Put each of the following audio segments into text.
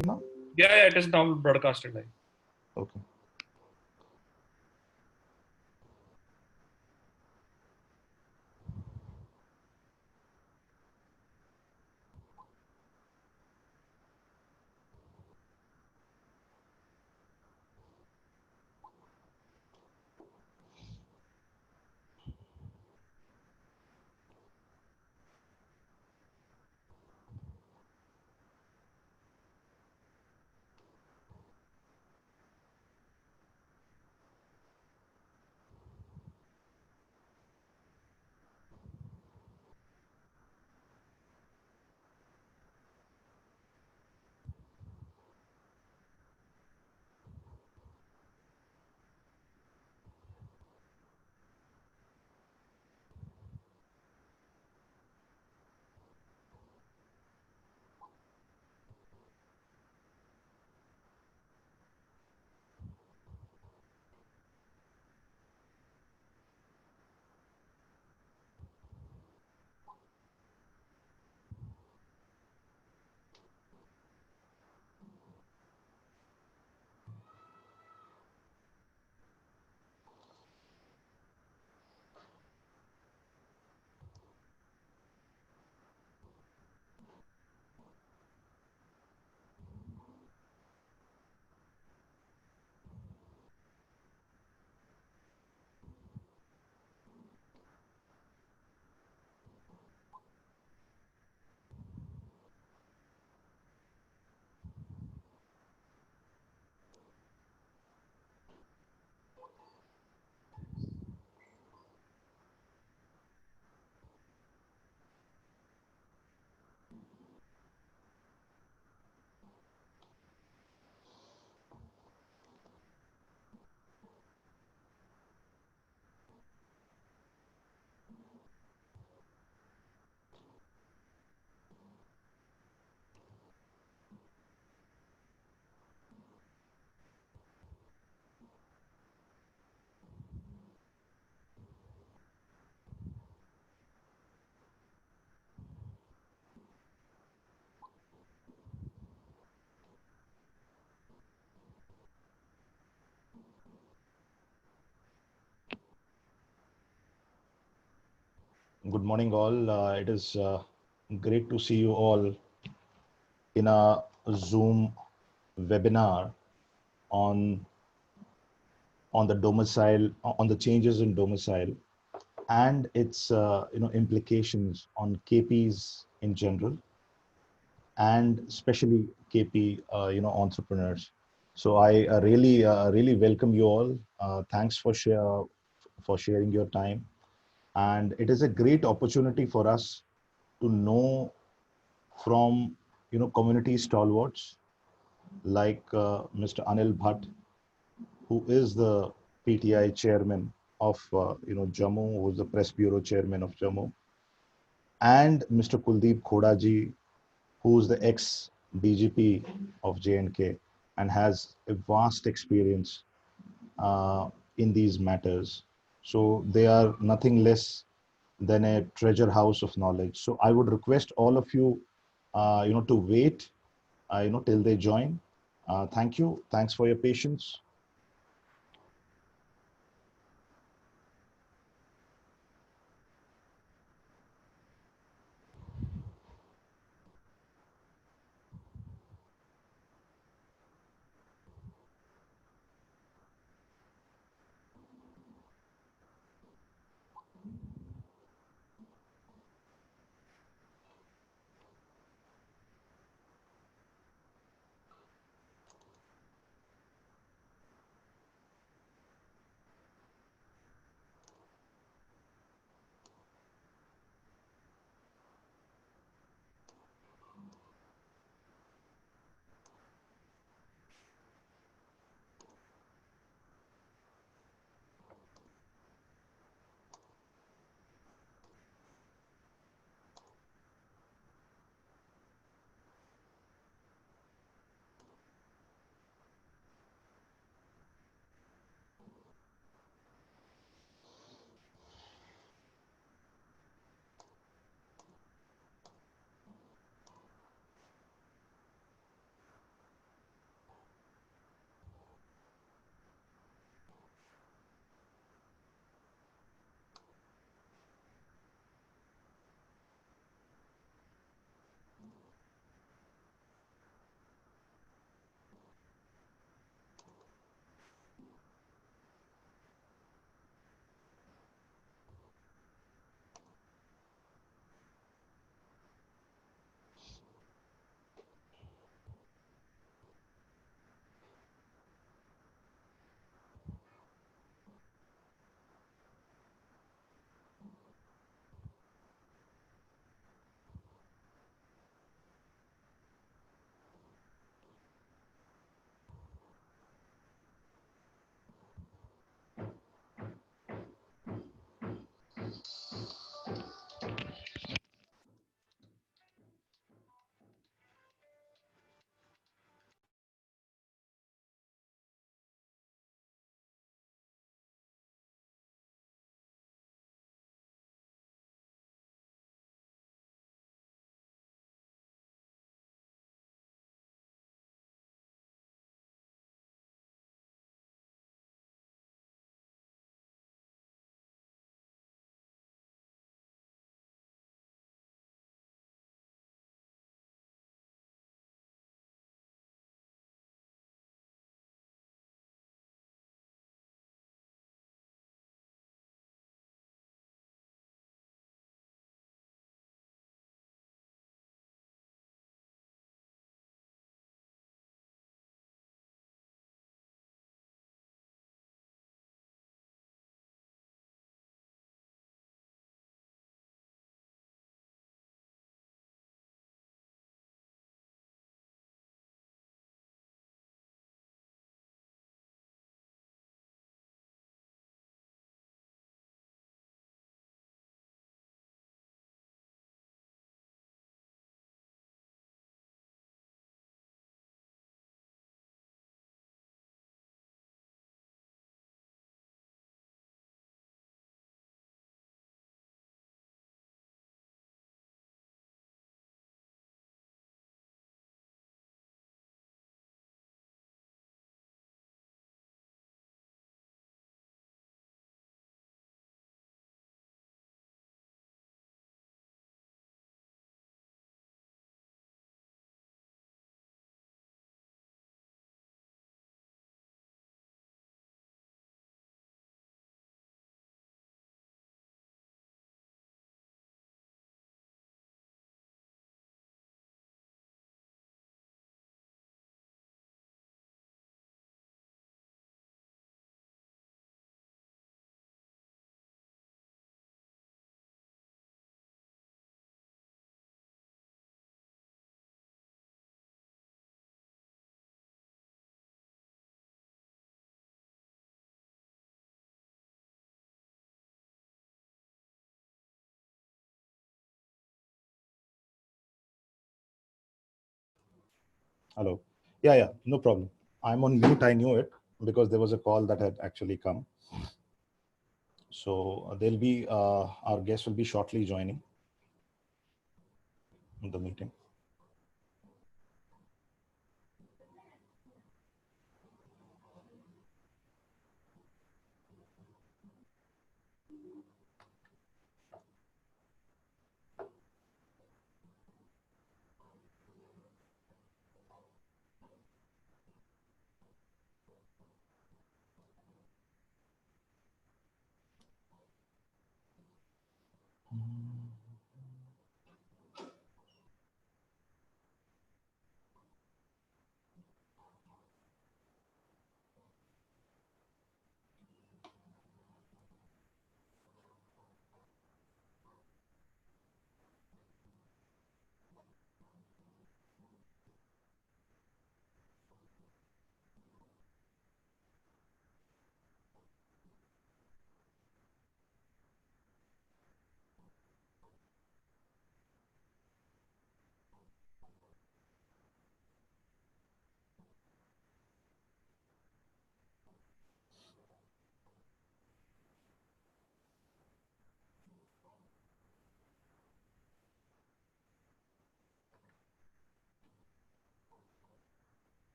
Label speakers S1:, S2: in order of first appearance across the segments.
S1: now?
S2: Yeah, it is now broadcasted live.
S1: Okay. Good morning, all. It is great to see you all in a Zoom webinar on the domicile, on the changes in domicile, and its implications on KPs in general, and especially KP entrepreneurs. So I really welcome you all. Thanks for sharing your time, and it is a great opportunity for us to know from community stalwarts like Mr. Anil Bhatt, who is the PTI chairman of Jammu, who is the press bureau chairman of Jammu, and Mr. Kuldeep Khodaji, who is the ex DGP of J&K and has a vast experience in these matters. So they are nothing less than a treasure house of knowledge. So I would request all of you, to wait, till they join. Thank you. Thanks for your patience. Hello. Yeah, no problem. I'm on mute. I knew it because there was a call that had actually come. So there'll be our guest will be shortly joining the meeting.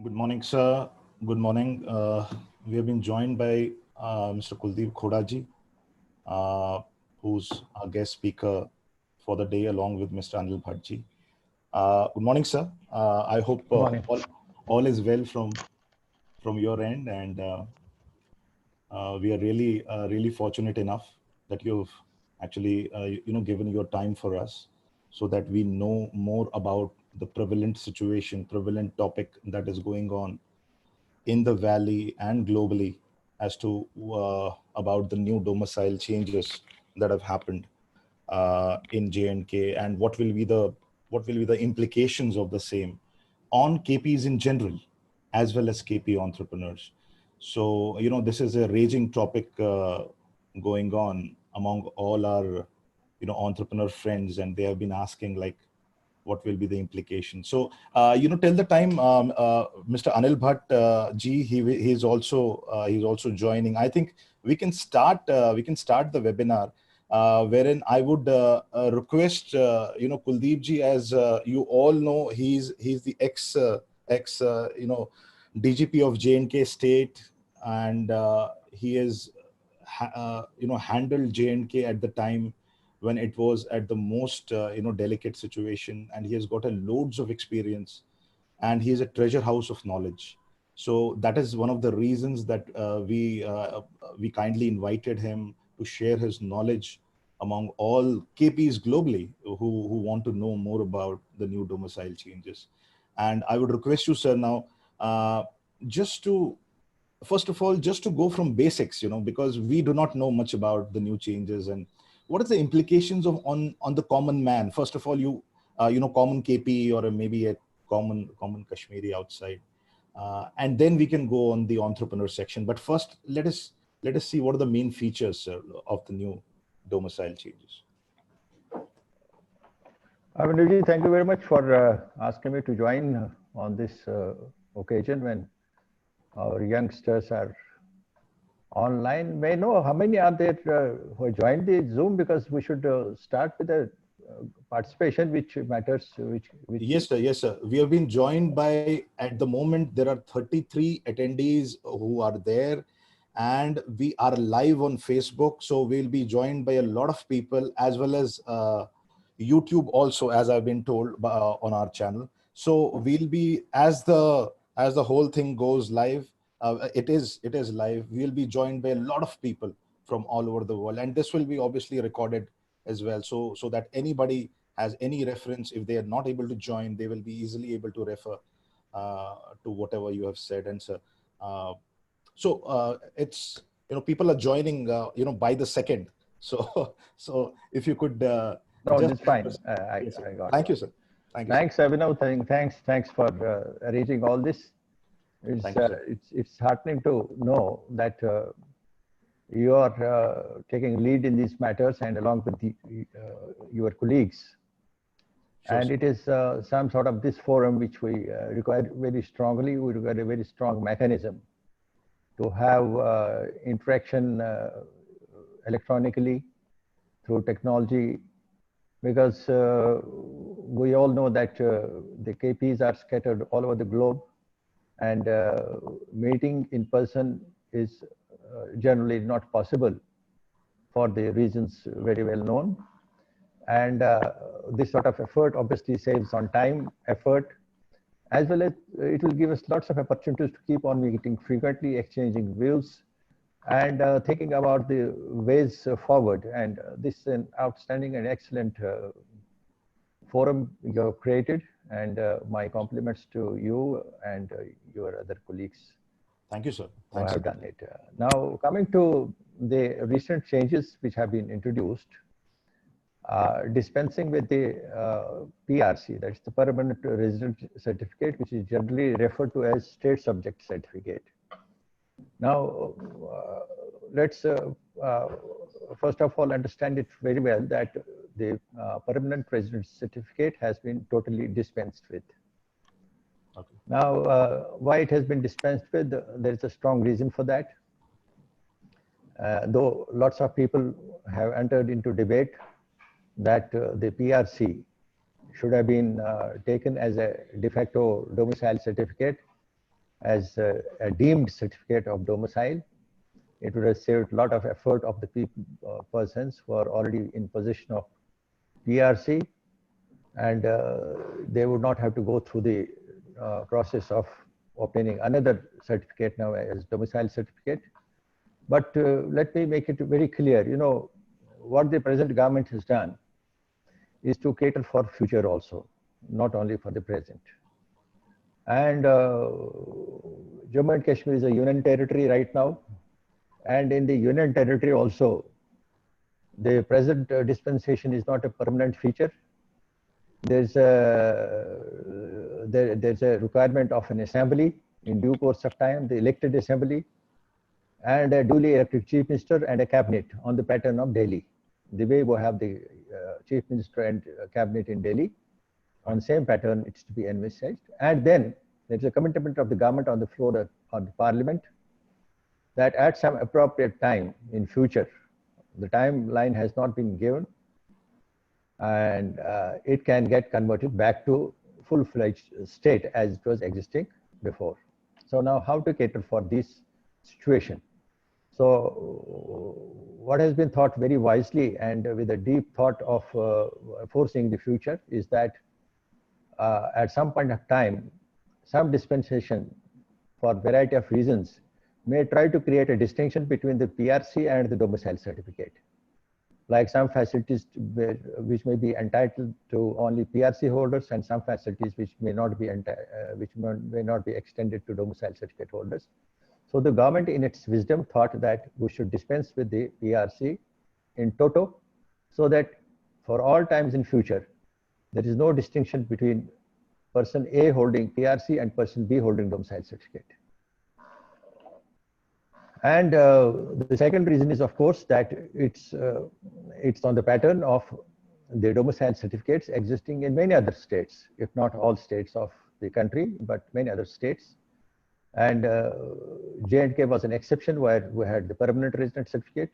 S1: Good morning, sir. Good morning. We have been joined by Mr. Kuldeep Khodaji, who's our guest speaker for the day, along with Mr. Anil Bhattji. Good morning, sir. I hope
S3: Good morning.
S1: all is well from your end, and we are really fortunate enough that you've actually given your time for us, so that we know more about the prevalent topic that is going on in the valley and globally as to about the new domicile changes that have happened in J&K, and what will be the implications of the same on KPs in general, as well as KP entrepreneurs. So this is a raging topic going on among all our entrepreneur friends, and they have been asking like, what will be the implication. So till the time Mr. Anil Bhatt ji, he's also joining. I think we can start the webinar, wherein I would request Kuldeep ji, as you all know, he's the ex DGP of J&K state, and he is handled J&K at the time when it was at the most delicate situation, and he has got a loads of experience, and he is a treasure house of knowledge. So that is one of the reasons that we kindly invited him to share his knowledge among all KPs globally who want to know more about the new domicile changes. And I would request you, sir, now uh, just to first of all, just to go from basics, because we do not know much about the new changes, and what are the implications of on the common man. First of all, common KP, or maybe a common Kashmiri outside, and then we can go on the entrepreneur section. But first, let us see what are the main features of the new domicile changes.
S3: Avinurji, thank you very much for asking me to join on this occasion when our youngsters are online. May I know how many are there who have joined the Zoom, because we should start with the participation, which matters. Which
S1: Yes, sir. We have been joined by, at the moment, there are 33 attendees who are there, and we are live on Facebook. So we'll be joined by a lot of people, as well as YouTube also, as I've been told on our channel. So we'll be, as the whole thing goes live, it is live. We'll be joined by a lot of people from all over the world, and this will be obviously recorded as well, so that anybody has any reference, if they are not able to join, they will be easily able to refer to whatever you have said. And so it's people are joining by the second. So so if you could
S3: No,
S1: Just
S3: it's fine.
S1: yes, sir.
S3: I got
S1: Thank
S3: it.
S1: you, sir. Thank you, sir.
S3: Thanks, Abhinav. Thanks for arranging all this.
S1: Thank you, sir.
S3: It's heartening to know that you are taking lead in these matters and along with your colleagues.
S1: Sure,
S3: And
S1: sir.
S3: it is some sort of this forum which we require very strongly. We require a very strong mechanism to have interaction electronically through technology, because we all know that the KPs are scattered all over the globe, and meeting in person is generally not possible for the reasons very well known. And this sort of effort obviously saves on time, effort, as well as it will give us lots of opportunities to keep on meeting frequently, exchanging views, and thinking about the ways forward. And this is an outstanding and excellent forum you have created, and my compliments to you and your other colleagues
S1: Thank you, sir.
S3: who
S1: Thanks,
S3: have
S1: sir.
S3: done it. Now, coming to the recent changes which have been introduced, dispensing with the PRC, that's the Permanent Resident Certificate, which is generally referred to as State Subject Certificate. Now, let's first of all understand it very well that the Permanent Resident Certificate has been totally dispensed with.
S1: Okay.
S3: Now, why it has been dispensed with, there is a strong reason for that. Though lots of people have entered into debate that the PRC should have been taken as a de facto domicile certificate, as a deemed certificate of domicile. It would have saved a lot of effort of the persons who are already in possession of PRC, and they would not have to go through the process of obtaining another certificate now as domicile certificate. But let me make it very clear, you know, what the present government has done is to cater for future also, not only for the present. And Jammu and Kashmir is a union territory right now. And in the union territory also, the present dispensation is not a permanent feature. There's a requirement of an assembly in due course of time, the elected assembly, and a duly elected chief minister and a cabinet on the pattern of Delhi. The way we have the chief minister and cabinet in Delhi, on same pattern it's to be envisaged. And then there's a commitment of the government on the floor of the parliament that at some appropriate time in future, the timeline has not been given, and it can get converted back to full-fledged state as it was existing before. So now how to cater for this situation? So what has been thought very wisely and with a deep thought of foreseeing the future is that at some point of time, some dispensation for variety of reasons may try to create a distinction between the PRC and the domicile certificate. Like some facilities which may be entitled to only PRC holders, and some facilities which may not be extended to domicile certificate holders. So the government in its wisdom thought that we should dispense with the PRC in toto, so that for all times in future, there is no distinction between person A holding PRC and person B holding domicile certificate. And the second reason is, of course, that it's on the pattern of the domicile certificates existing in many other states, if not all states of the country, but many other states. And J&K was an exception where we had the permanent resident certificate.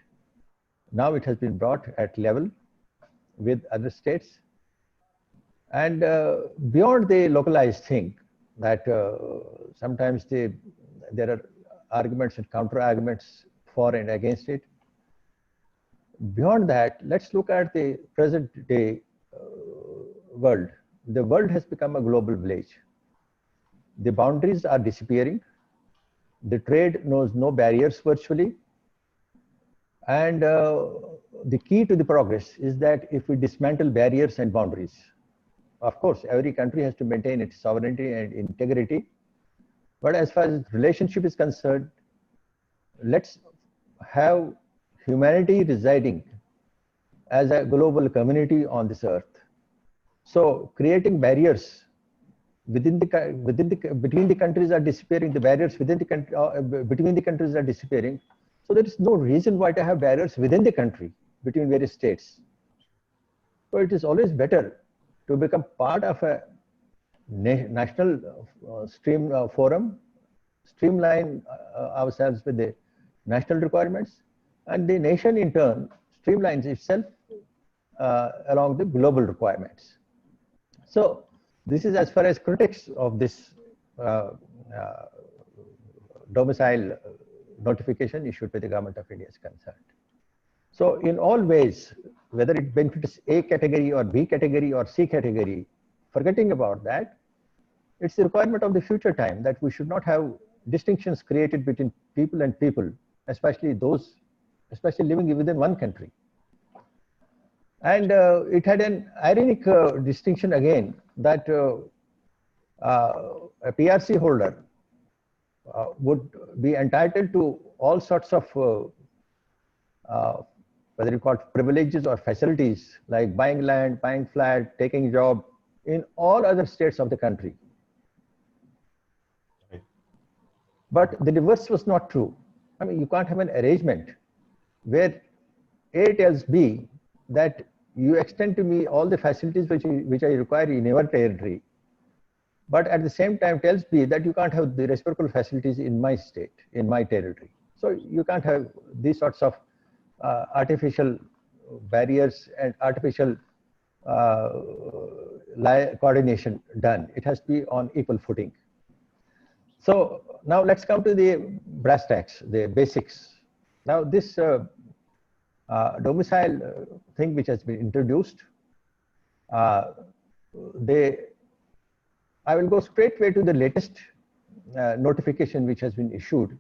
S3: Now it has been brought at level with other states. And beyond the localized thing, that sometimes there are arguments and counter arguments for and against it. Beyond that, let's look at the present day world. The world has become a global village. The boundaries are disappearing. The trade knows no barriers virtually. And the key to the progress is that if we dismantle barriers and boundaries, of course, every country has to maintain its sovereignty and integrity. But as far as relationship is concerned, let's have humanity residing as a global community on this earth. So creating barriers between the countries are disappearing. The barriers within the country, between the countries are disappearing. So there is no reason why to have barriers within the country between various states. So it is always better to become part of a national forum, streamline ourselves with the national requirements, and the nation in turn streamlines itself along the global requirements. So this is as far as critics of this domicile notification issued by the Government of India is concerned. So in all ways, whether it benefits A category or B category or C category, forgetting about that, it's the requirement of the future time that we should not have distinctions created between people and people, especially living within one country. And it had an ironic distinction again that a PRC holder would be entitled to all sorts of whether you call it privileges or facilities like buying land, buying flat, taking job in all other states of the country.
S1: Right.
S3: But the reverse was not true. I mean, you can't have an arrangement where A tells B that you extend to me all the facilities which I require in your territory, but at the same time tells B that you can't have the reciprocal facilities in my state, in my territory. So you can't have these sorts of artificial barriers and artificial coordination done. It has to be on equal footing. So now let's come to the brass tacks, the basics. Now this domicile thing which has been introduced, I will go straightway to the latest notification which has been issued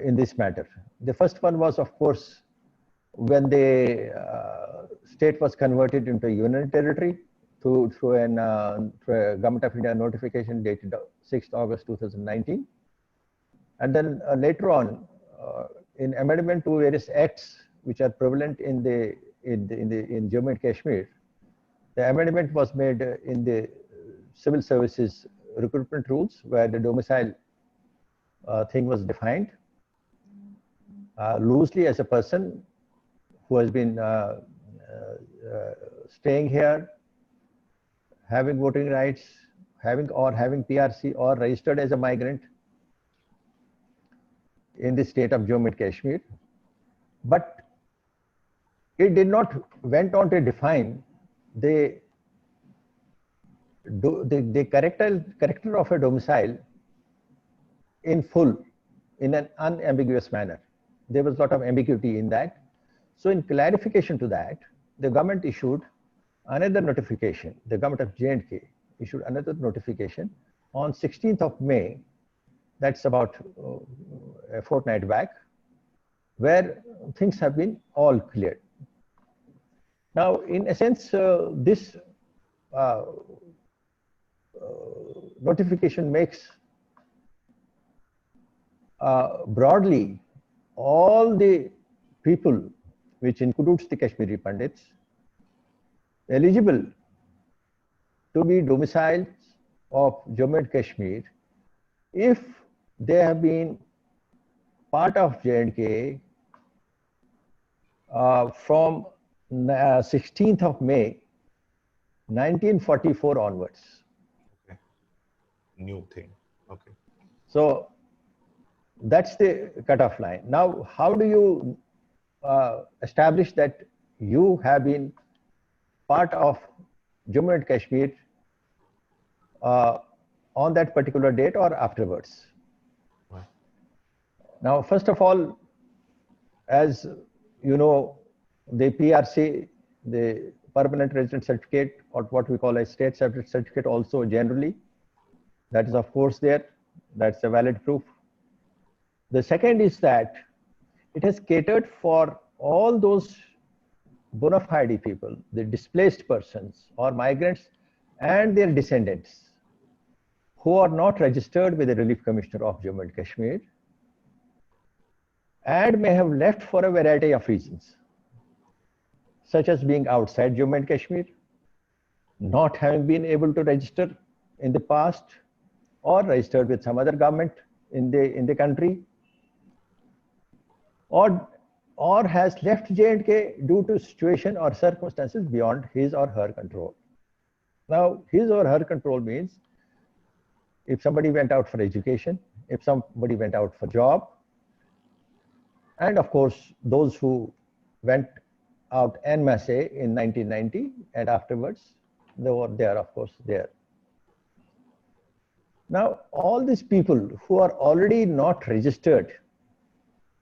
S3: in this matter. The first one was, of course, when the state was converted into a union territory through a Government of India notification dated 6th August 2019. And then later on, in amendment to various acts which are prevalent in Jammu and Kashmir, the amendment was made in the civil services recruitment rules, where the domicile thing was defined loosely as a person who has been staying here, having voting rights, having PRC or registered as a migrant in the state of Jammu and Kashmir. But it did not went on to define the character of a domicile in full, in an unambiguous manner. There was a lot of ambiguity in that. So in clarification to that, the government issued another notification. The government of J&K issued another notification on 16th of May, that's about a fortnight back, where things have been all cleared. Now, in a sense, this notification makes broadly all the people, which includes the Kashmiri Pandits, eligible to be domiciles of Jammu and Kashmir if they have been part of J&K from 16th of May 1944 onwards.
S1: Okay. New thing. Okay.
S3: So that's the cutoff line. Now, how do you establish that you have been part of Jammu and Kashmir on that particular date or afterwards?
S1: Right.
S3: Now, first of all, as you know, the PRC, the permanent resident certificate, or what we call a state certificate also generally, that is of course there, that's a valid proof. The second is that it has catered for all those bona fide people, the displaced persons or migrants and their descendants who are not registered with the Relief Commissioner of Jammu and Kashmir and may have left for a variety of reasons. such as being outside Jammu and Kashmir, not having been able to register in the past, or registered with some other government in the country, or has left J&K due to situation or circumstances beyond his or her control. Now, his or her control means if somebody went out for education, if somebody went out for job, and of course, those who went out en masse in 1990 and afterwards, they are of course there. Now, all these people who are already not registered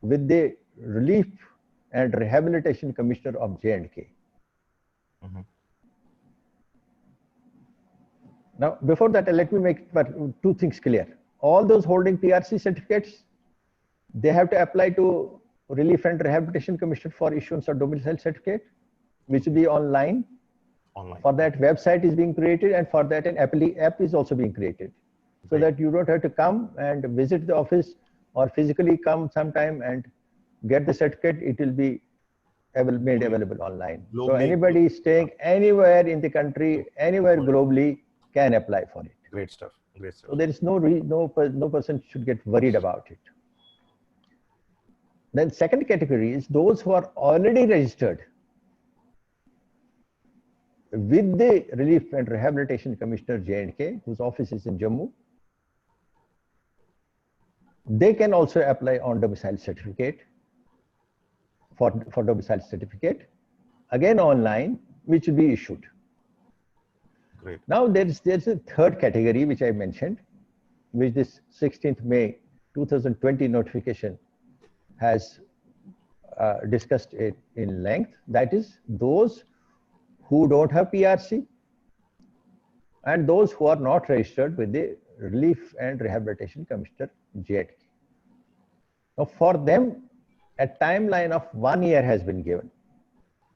S3: with the Relief and Rehabilitation Commissioner of J&K.
S1: Mhm.
S3: Now, before that, let me make two things clear. All those holding PRC certificates, they have to apply to Relief and Rehabilitation Commission for issuance of domicile certificate, which will be online.
S1: Online.
S3: For that, website is being created, and for that, an app is also being created, so that you don't have to come and visit the office or physically come sometime and get the certificate. It will be made available online. So anybody staying anywhere in the country, anywhere globally, can apply for it.
S1: Great stuff. Great stuff.
S3: So there is no person should get worried about it. Then second category is those who are already registered with the Relief and Rehabilitation Commissioner J&K, whose office is in Jammu. They can also apply on domicile certificate for domicile certificate, again online, which will be issued.
S1: Great.
S3: Now there's a third category which I mentioned, which this 16th May 2020 notification has discussed it in length. That is those who don't have PRC and those who are not registered with the Relief and Rehabilitation Commissioner J&K. Now for them, a timeline of 1 year has been given.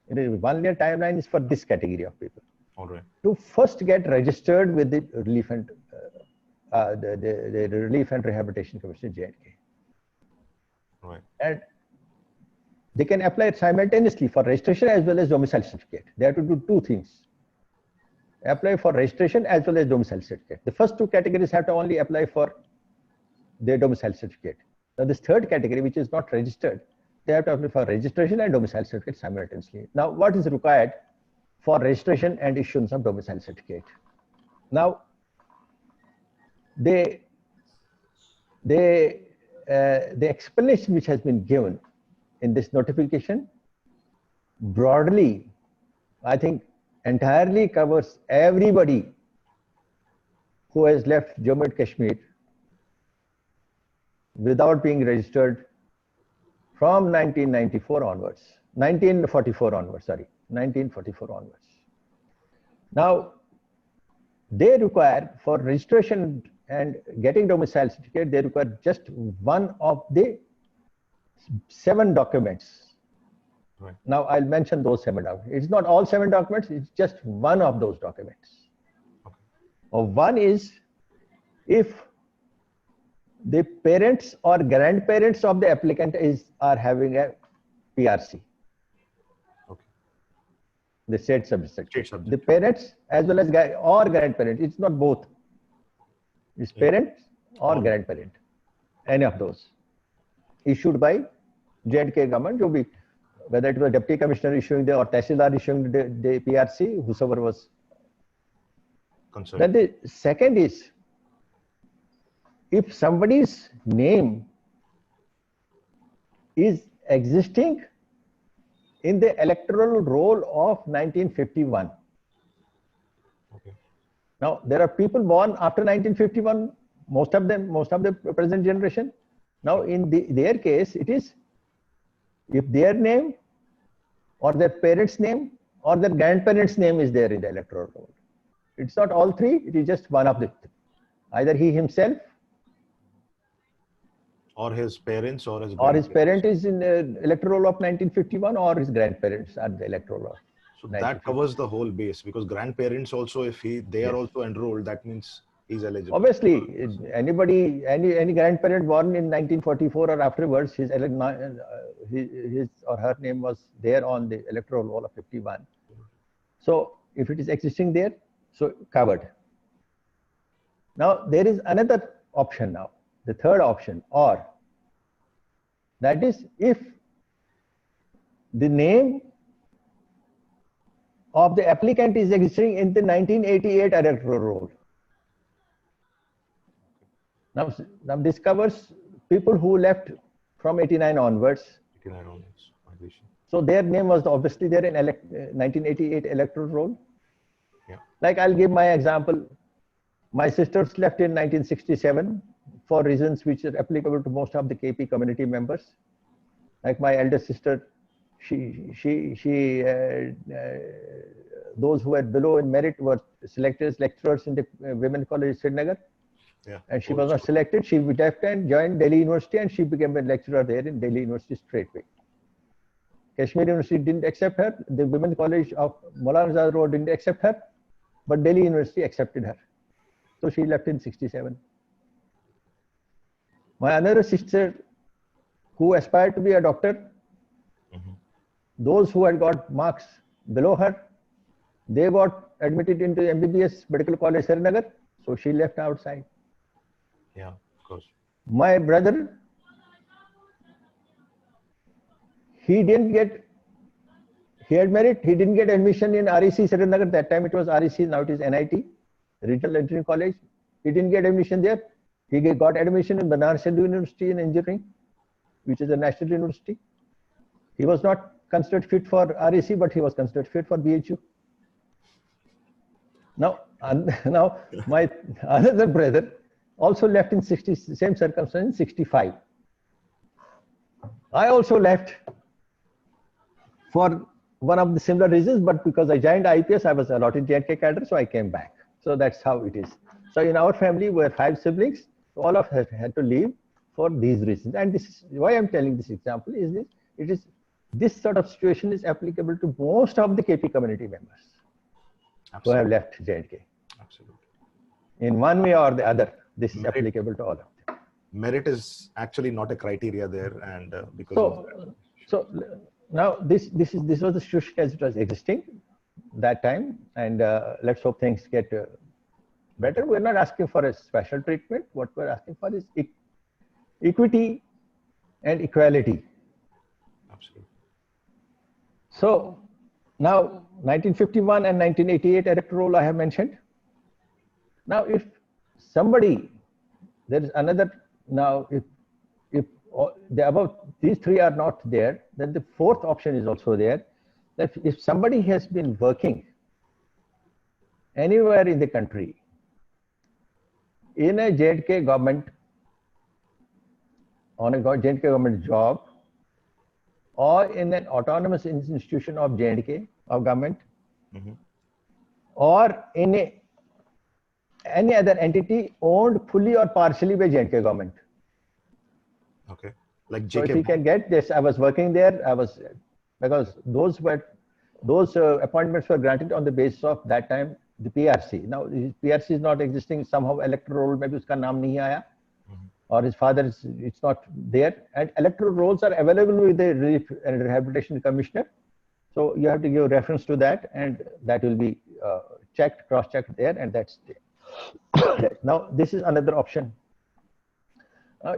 S3: It is 1 year timeline is for this category of people.
S1: All right.
S3: To first get registered with the Relief and the Relief and Rehabilitation Commission J&K.
S1: Right.
S3: And they can apply simultaneously for registration as well as domicile certificate. They have to do two things: apply for registration as well as domicile certificate. The first two categories have to only apply for their domicile certificate. Now this third category, which is not registered, they have to apply for registration and domicile certificate simultaneously. Now, what is required for registration and issuance of domicile certificate? Now, the explanation which has been given in this notification broadly, I think, entirely covers everybody who has left Jammu and Kashmir without being registered from 1944 onwards. Now, they require, for registration and getting domicile certificate, they require just one of the 7 documents.
S1: Right.
S3: Now, I'll mention those 7 documents. It's not all 7 documents, it's just one of those documents.
S1: Okay.
S3: One is if the parents or grandparents of the applicant are having a PRC.
S1: Okay.
S3: The state subject.
S1: State subject.
S3: The parents as well as or grandparents. It's not both. It's parents or grandparent. Any of those. Issued by J&K government, whether it was Deputy Commissioner issuing or Tehsildar issuing the PRC, whosoever was
S1: concerned.
S3: Then the second is, if somebody's name is existing in the electoral roll of 1951.
S1: Okay.
S3: Now, there are people born after 1951, most of the present generation. Now, in their case, it is if their name or their parents' name or their grandparents' name is there in the electoral roll. It's not all 3, it is just one of the 3. Either he himself
S1: or his parents or
S3: his parent is in the electoral roll of 1951 or his grandparents are the electoral roll.
S1: So that covers the whole base, because grandparents also, if they are also enrolled, that means He's eligible.
S3: Obviously, anybody, any grandparent born in 1944 or afterwards, his or her name was there on the electoral roll of 51. So if it is existing there, so covered. Now there is another option now, the third option, or that is if the name of the applicant is existing in the 1988 electoral roll. Now this covers people who left from 89 onwards.
S1: 89 onwards, migration.
S3: So their name was obviously there in 1988 electoral roll.
S1: Yeah.
S3: Like I'll give my example. My sisters left in 1967 for reasons which are applicable to most of the KP community members. Like my elder sister, those who were below in merit were selected as lecturers in the Women College Srinagar.
S1: Yeah.
S3: And she was not selected. She left and joined Delhi University, and she became a lecturer there in Delhi University straightway. Kashmir University didn't accept her. The Women's College of Maulana Azad Road didn't accept her, but Delhi University accepted her. So she left in 67. My another sister who aspired to be a doctor, those who had got marks below her, they got admitted into MBBS Medical College Srinagar, so she left outside.
S1: Yeah, of course.
S3: My brother, he had merit, he didn't get admission in REC Srinagar. That time it was REC, now it is NIT, Regional Engineering College. He didn't get admission there. He got admission in Banaras Hindu University in engineering, which is a national university. He was not considered fit for REC, but he was considered fit for BHU. Now my another brother also left in same circumstance in 65. I also left for one of the similar reasons, but because I joined IPS, I was allotted J&K cadre, so I came back. So that's how it is. So in our family, we were 5 siblings. All of us had to leave for these reasons. And this is why I'm telling this example is this. This sort of situation is applicable to most of the KP community members. Absolutely. Who have left J&K.
S1: Absolutely.
S3: In one way or the other, this is applicable to all of them.
S1: Merit is actually not a criteria there, and because
S3: so now this was the situation as it was existing that time, and let's hope things get better. We're not asking for a special treatment. What we're asking for is equity and equality.
S1: Absolutely.
S3: So now 1951 and 1988 electoral roll I have mentioned. Now if somebody, there is another, now if the above these three are not there, then the fourth option is also there, that if somebody has been working anywhere in the country in a J&K government, on a J&K government job, or in an autonomous institution of J&K, of government, or in any other entity owned fully or partially by J&K government.
S1: Okay. Like JK.
S3: So if you can get this, I was working there, because those appointments were granted on the basis of that time the PRC. Now PRC is not existing, somehow electoral roll maybe uska naam nahi aaya, or his father it's not there, and electoral rolls are available with the Relief and Rehabilitation Commissioner. So you have to give reference to that, and that will be checked, cross-checked there, and that's there. Now this is another option.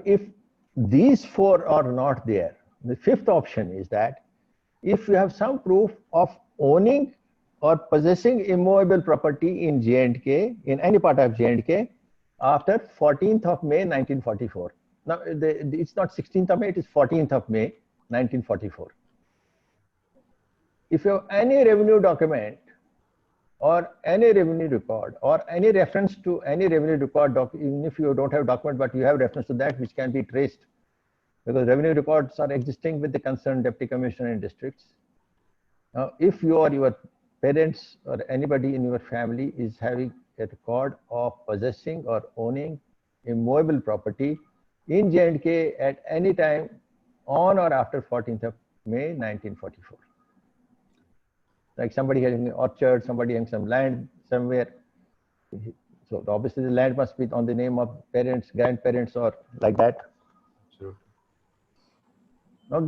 S3: If these four are not there, the fifth option is that if you have some proof of owning or possessing immovable property in J&K, in any part of J&K, after 14th of May 1944. Now it's not 16th of May, it is 14th of May 1944. If you have any revenue document or any revenue record or any reference to any revenue record, even if you don't have document, but you have reference to that which can be traced, because revenue records are existing with the concerned deputy commissioner in districts. Now, if you or your parents or anybody in your family is having a record of possessing or owning immovable property in J&K at any time on or after 14th of May 1944. Like somebody having an orchard, somebody having some land somewhere. So obviously the land must be on the name of parents, grandparents, or like that.
S1: Absolutely.
S3: Now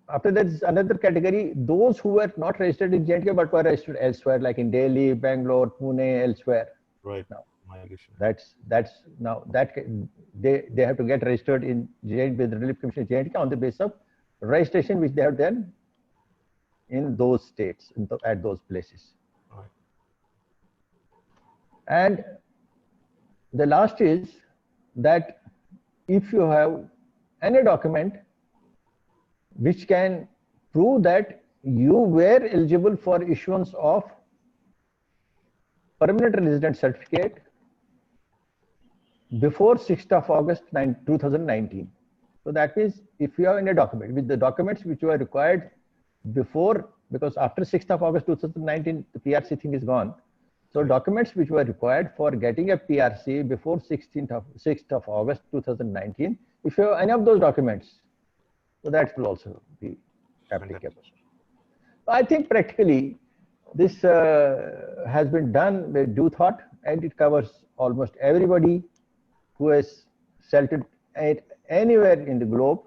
S3: after that is another category, those who were not registered in J&K but were registered elsewhere, like in Delhi, Bangalore, Pune, elsewhere.
S1: Right.
S3: Now,
S1: Migration.
S3: that's now that they have to get registered in J&K with the Relief Commission J&K on the basis of registration which they have done in those states, at those places.
S1: Right.
S3: And the last is that if you have any document which can prove that you were eligible for issuance of permanent resident certificate before 6th of August 2019. So that means if you have any document, with the documents which were required before, because after 6th of August 2019, the PRC thing is gone. So documents which were required for getting a PRC before 6th of August 2019, if you have any of those documents, so that will also be applicable. I think practically this has been done with due thought, and it covers almost everybody who has settled anywhere in the globe.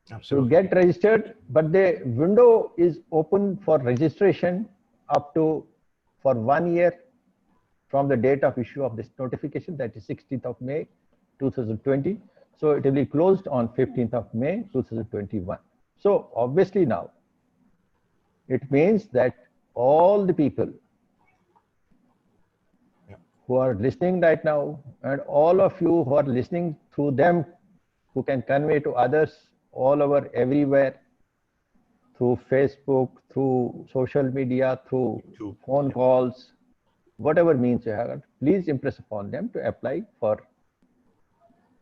S1: Absolutely.
S3: To get registered, but the window is open for registration up to for 1 year from the date of issue of this notification, that is 16th of May 2020. So it will be closed on 15th of May 2021. So obviously now it means that all the people who are listening right now, and all of you who are listening through them, who can convey to others all over everywhere, through Facebook, through social media, through
S1: YouTube,
S3: phone calls, whatever means you have, please impress upon them to apply for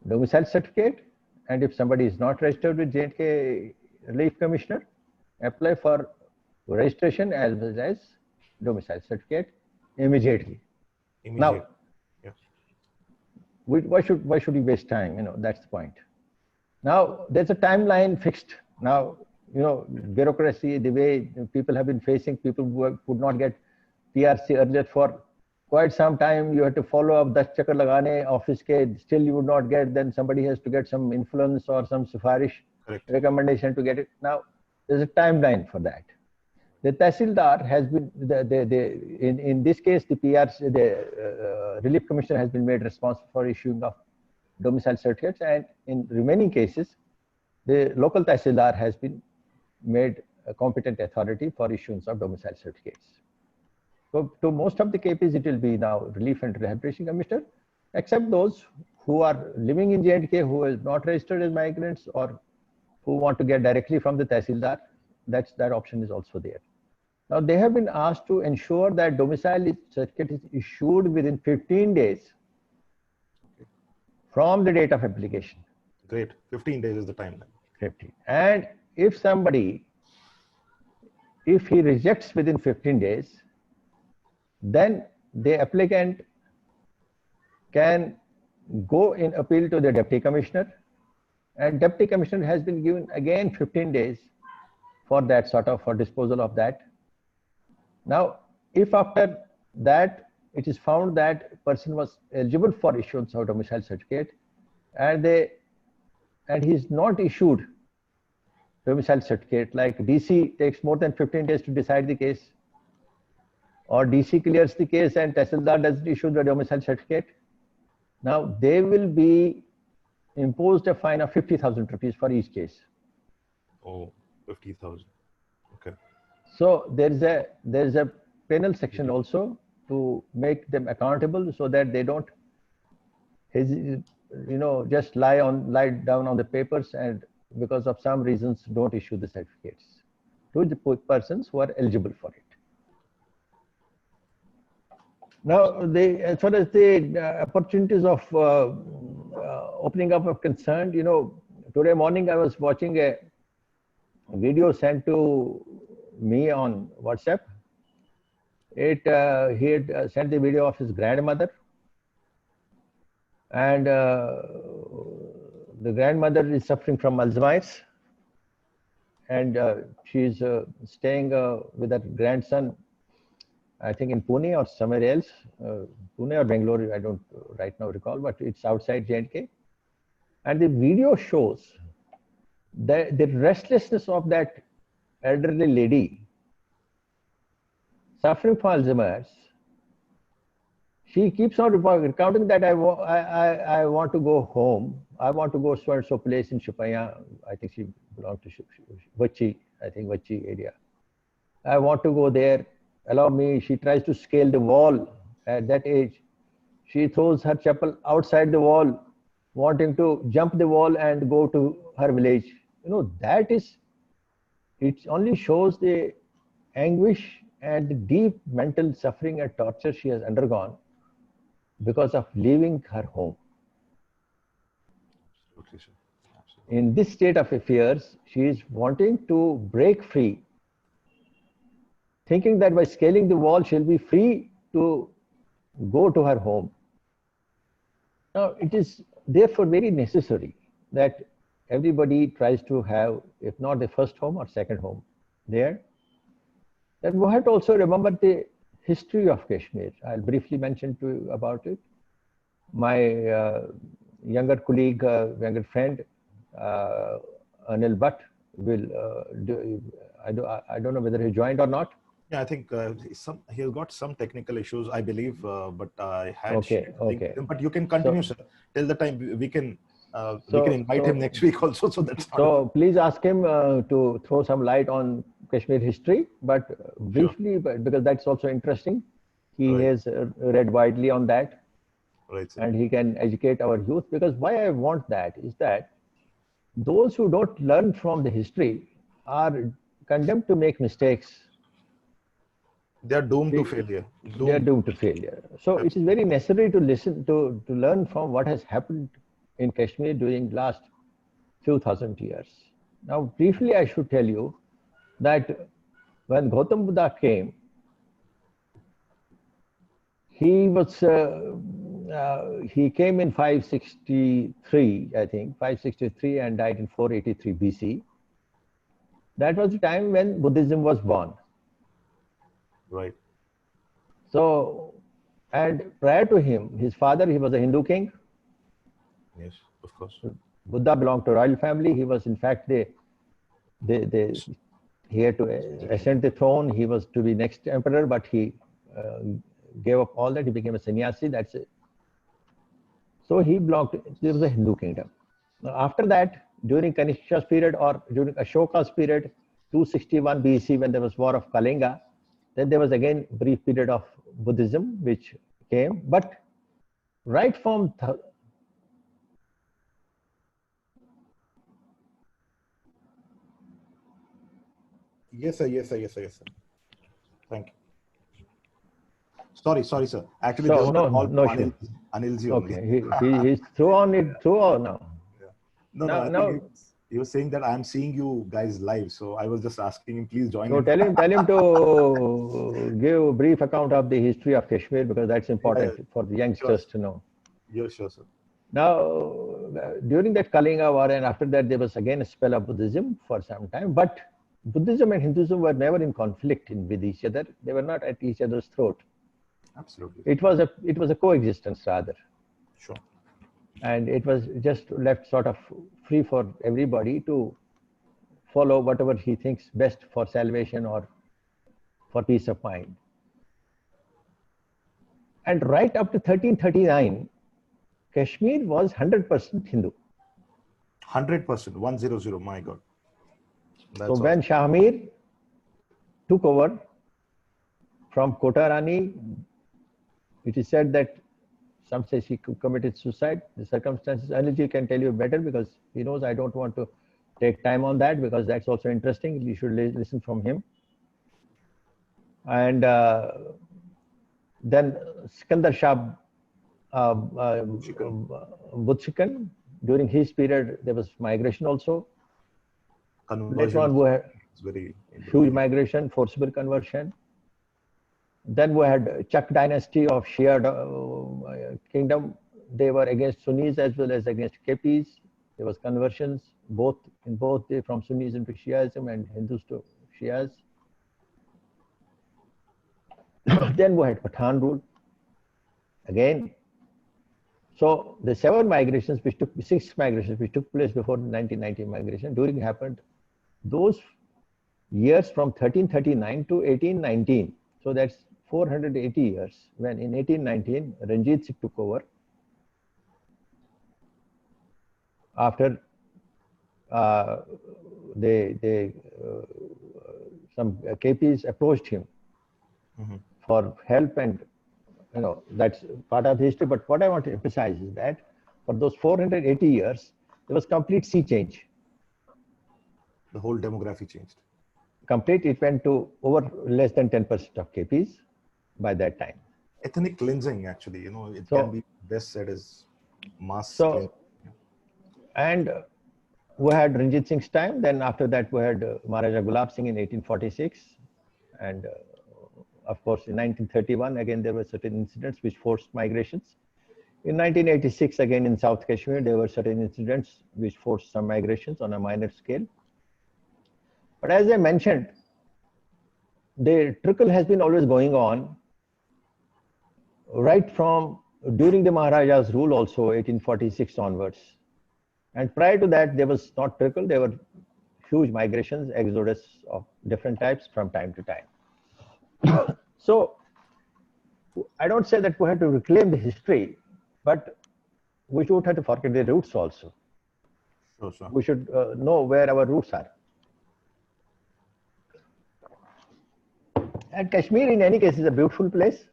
S3: domicile certificate. And if somebody is not registered with J&K Relief Commissioner, apply for registration as well as domicile certificate immediately. Now,
S1: yeah.
S3: why should we waste time? You know, that's the point. Now, there's a timeline fixed. Now, you know, bureaucracy, the way people have been facing, people who could not get PRC earlier for quite some time. You have to follow up, 10 chakkar lagane office ke, still you would not get, then somebody has to get some influence or some sufarish recommendation to get it. Now, there's a timeline for that. The Tehsildar has been, in this case, the PRC, the Relief Commissioner has been made responsible for issuing of domicile certificates, and in remaining cases, the local Tehsildar has been made a competent authority for issuance of domicile certificates. So to most of the cases, it will be now Relief and Rehabilitation Commissioner, except those who are living in J&K, who is not registered as migrants or who want to get directly from the Tehsildar. That option is also there. Now, they have been asked to ensure that domicile certificate is issued within 15 days from the date of application.
S1: Great. 15 days is the timeline.
S3: 15. And if somebody, if he rejects within 15 days, then the applicant can go in appeal to the Deputy Commissioner, and Deputy Commissioner has been given again 15 days for that sort of, for disposal of that. Now, if after that it is found that a person was eligible for issuance of domicile certificate, and he is not issued domicile certificate, like DC takes more than 15 days to decide the case, or DC clears the case and Tehsildar doesn't issue the domicile certificate, now they will be imposed a fine of 50,000 rupees for each case.
S1: Oh, 50,000. Okay.
S3: So there is a penal section also to make them accountable, so that they don't, just lie down on the papers and because of some reasons don't issue the certificates to the persons who are eligible for it. Now, as far as the opportunities of opening up are concerned, today morning I was watching a video sent to me on WhatsApp. He had sent the video of his grandmother, and the grandmother is suffering from Alzheimer's, and she is staying with her grandson I think in Pune or somewhere else, Pune or Bangalore, I don't right now recall, but it's outside J&K. And the video shows the restlessness of that elderly lady suffering from Alzheimer's. She keeps on recounting that I want to go home. I want to go so place in Shupaya. I think she belonged to Vachi, I think Vachi area. I want to go there. Allow me. She tries to scale the wall at that age. She throws her chapel outside the wall, wanting to jump the wall and go to her village. You know, that is, it only shows the anguish and the deep mental suffering and torture she has undergone because of leaving her home.
S1: Absolutely, sir. Absolutely.
S3: In this state of affairs, she is wanting to break free, thinking that by scaling the wall, she'll be free to go to her home. Now, it is therefore very necessary that everybody tries to have, if not the first home or second home there. Then we have to also remember the history of Kashmir. I'll briefly mention to you about it. My younger colleague, younger friend, Anil Bhatt will I don't know whether he joined or not.
S1: Yeah, I think he has got some technical issues, I believe, but I had
S3: Okay,
S1: shared the link
S3: okay.
S1: with him. But you can continue,
S3: So-
S1: sir. Till the time we can
S3: So-
S1: invite him next week also. So that's not
S3: So please ask him to throw some light on Kashmir history, but briefly, but because that's also interesting. He
S1: Right.
S3: has read widely on that,
S1: right, sir.
S3: and he can educate our youth. Because why I want that is that those who don't learn from the history are condemned to make mistakes.
S1: They are doomed to failure.
S3: They are doomed to failure. So it is very necessary to listen to learn from what has happened in Kashmir during last few thousand years. Now, briefly, I should tell you that when Gautam Buddha came, he came in 563, I think, 563, and died in 483 BC. That was the time when Buddhism was born.
S1: Right.
S3: So, and prior to him, his father, he was a Hindu king.
S1: Yes, of course.
S3: Buddha belonged to a royal family. He was, in fact, he had to ascend the throne. He was to be next emperor, but he gave up all that. He became a sannyasi. That's it. So he belonged to, there was a Hindu kingdom. Now, after that, during Kanishka's period or during Ashoka's period, 261 BC, when there was war of Kalinga, then there was again a brief period of Buddhism which came. But right from
S1: Yes, sir. Yes, sir. Yes, sir. Yes, sir. Thank you. Sorry, sir. Actually,
S3: So,
S1: this was
S3: no,
S1: all
S3: no,
S1: Anil, Anilji only.
S3: okay, he's through on now.
S1: No,
S3: Now-
S1: I
S3: now-
S1: think he was saying that I'm seeing you guys live. So I was just asking him, please join
S3: So
S1: in.
S3: tell him to give a brief account of the history of Kashmir, because that's important for the youngsters to know.
S1: Yeah, sure, sir.
S3: Now, during that Kalinga war and after that, there was again a spell of Buddhism for some time. But Buddhism and Hinduism were never in conflict with each other. They were not at each other's throat.
S1: Absolutely.
S3: It was a coexistence rather,
S1: Sure.
S3: and it was just left sort of free for everybody to follow whatever he thinks best for salvation or for peace of mind. And right up to 1339, Kashmir was 100% Hindu.
S1: 100%, 100, my God. That's
S3: So
S1: awesome.
S3: when Shah Mir took over from Kota Rani, it is said that some say she committed suicide. The circumstances, Anilji can tell you better because he knows. I don't want to take time on that because that's also interesting. You should listen from him. And then Sikandar Shah Butshikan, during his period, there was migration also. Later on, we had
S1: It's very
S3: huge migration, forcible conversion. Then we had Chak dynasty of Shia kingdom. They were against Sunnis as well as against Kepis. There was conversions, from Sunnis into Shiaism and Hindus to Shias. Then we had Pathan rule again. So the 6 migrations which took place before 1990 migration during happened those years from 1339 to 1819. So that's 480 years, when in 1819 Ranjit Singh took over after some KPs approached him for help, and that's part of history. But what I want to emphasize is that for those 480 years, there was complete sea change.
S1: The whole demography changed.
S3: Complete, it went to over less than 10% of KPs by that time.
S1: Ethnic cleansing, actually, it can be best said as mass cleansing.
S3: And we had Ranjit Singh's time. Then after that, we had Maharaja Gulab Singh in 1846. And of course, in 1931, again, there were certain incidents which forced migrations. In 1986, again, in South Kashmir, there were certain incidents which forced some migrations on a minor scale. But as I mentioned, the trickle has been always going on right from during the Maharaja's rule also, 1846 onwards. And prior to that, there was not trickle, there were huge migrations, exodus of different types from time to time. So I don't say that we have to reclaim the history, but we should have to forget the roots also.
S1: Sure.
S3: We should know where our roots are. And Kashmir, in any case, is a beautiful place.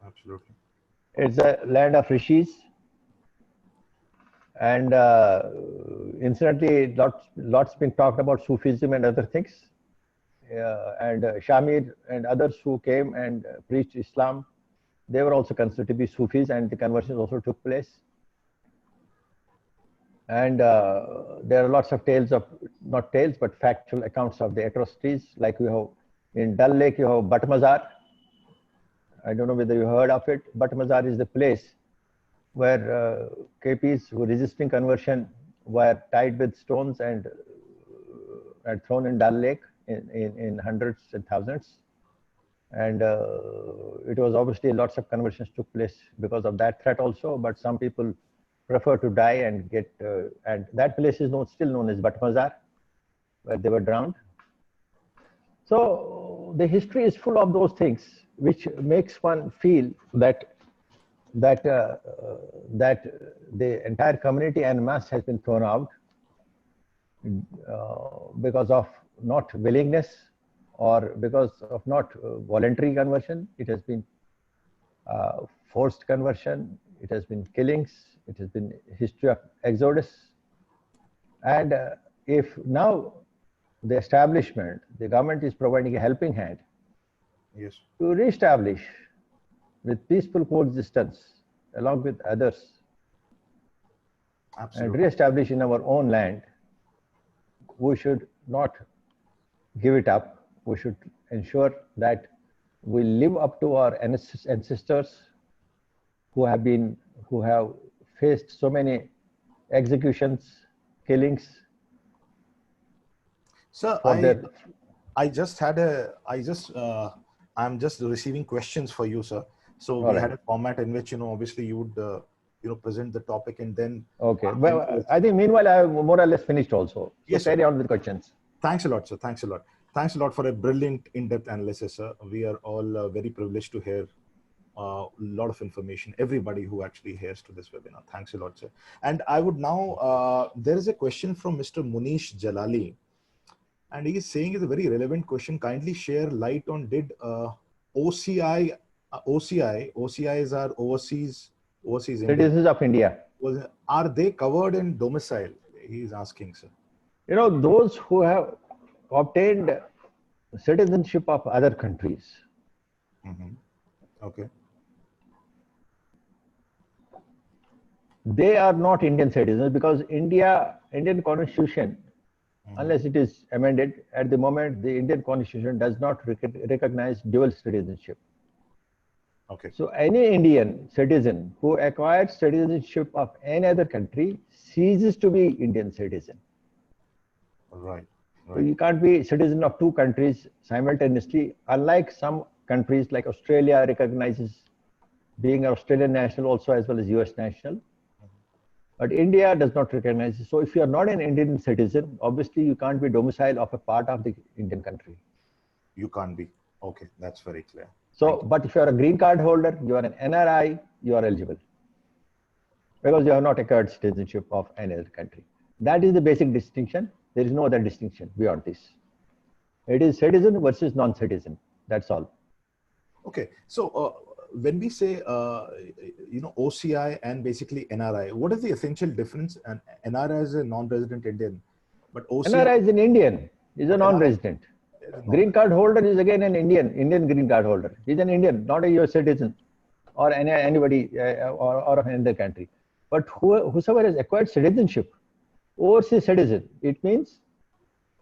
S1: Absolutely.
S3: It's a land of rishis. And incidentally, lots been talked about Sufism and other things. And Shamir and others who came and preached Islam, they were also considered to be Sufis, and the conversions also took place. And there are lots of tales of, not tales, but factual accounts of the atrocities. Like we have in Dal Lake, you have Bhat Mazar. I don't know whether you heard of it. Bhat Mazar is the place where KPs who were resisting conversion were tied with stones and thrown in Dal Lake in hundreds and thousands. And it was obviously lots of conversions took place because of that threat also, but some people prefer to die and get, and that place is still known as Bhat Mazar, where they were drowned. So the history is full of those things, which makes one feel that the entire community en masse has been thrown out because of not willingness or because of not voluntary conversion. It has been forced conversion. It has been killings. It has been history of exodus. And if now the establishment, the government is providing a helping hand to re-establish with peaceful coexistence along with others, and re-establish in our own land, we should not give it up. We should ensure that we live up to our ancestors who have faced so many executions, killings.
S1: Sir, I'm just receiving questions for you, sir. So we had a format in which, obviously you would, present the topic and then.
S3: Okay. Well, I think meanwhile, I have more or less finished also. So
S1: yes,
S3: carry on with questions.
S1: Thanks a lot, sir. Thanks a lot. Thanks a lot for a brilliant in-depth analysis, sir. We are all very privileged to hear a lot of information. Everybody who actually hears to this webinar. Thanks a lot, sir. And I would now, there is a question from Mr. Munish Jalali. And he is saying it's a very relevant question. Kindly share light on did OCIs are overseas
S3: citizens of India.
S1: Are they covered in domicile? He is asking, sir.
S3: Those who have obtained citizenship of other countries.
S1: Okay.
S3: They are not Indian citizens because Indian Constitution, unless it is amended, at the moment the Indian Constitution does not recognize dual citizenship.
S1: Okay.
S3: So any Indian citizen who acquires citizenship of any other country ceases to be Indian citizen.
S1: Right.
S3: So you can't be citizen of two countries simultaneously, unlike some countries like Australia recognizes being an Australian national also as well as US national. But India does not recognize it. So if you are not an Indian citizen, obviously you can't be domiciled of a part of the Indian country.
S1: You can't be. Okay, that's very clear.
S3: So, but if you are a green card holder, you are an NRI, you are eligible. Because you have not acquired citizenship of any other country. That is the basic distinction. There is no other distinction beyond this. It is citizen versus non-citizen. That's all.
S1: Okay, so when we say OCI and basically NRI, what is the essential difference? And NRI is a non-resident Indian, but OCI
S3: NRI is an Indian, is a non-resident. Green card holder is again an Indian green card holder. He's an Indian, not a US citizen or anybody or of another country. But whosoever has acquired citizenship, overseas citizen, it means,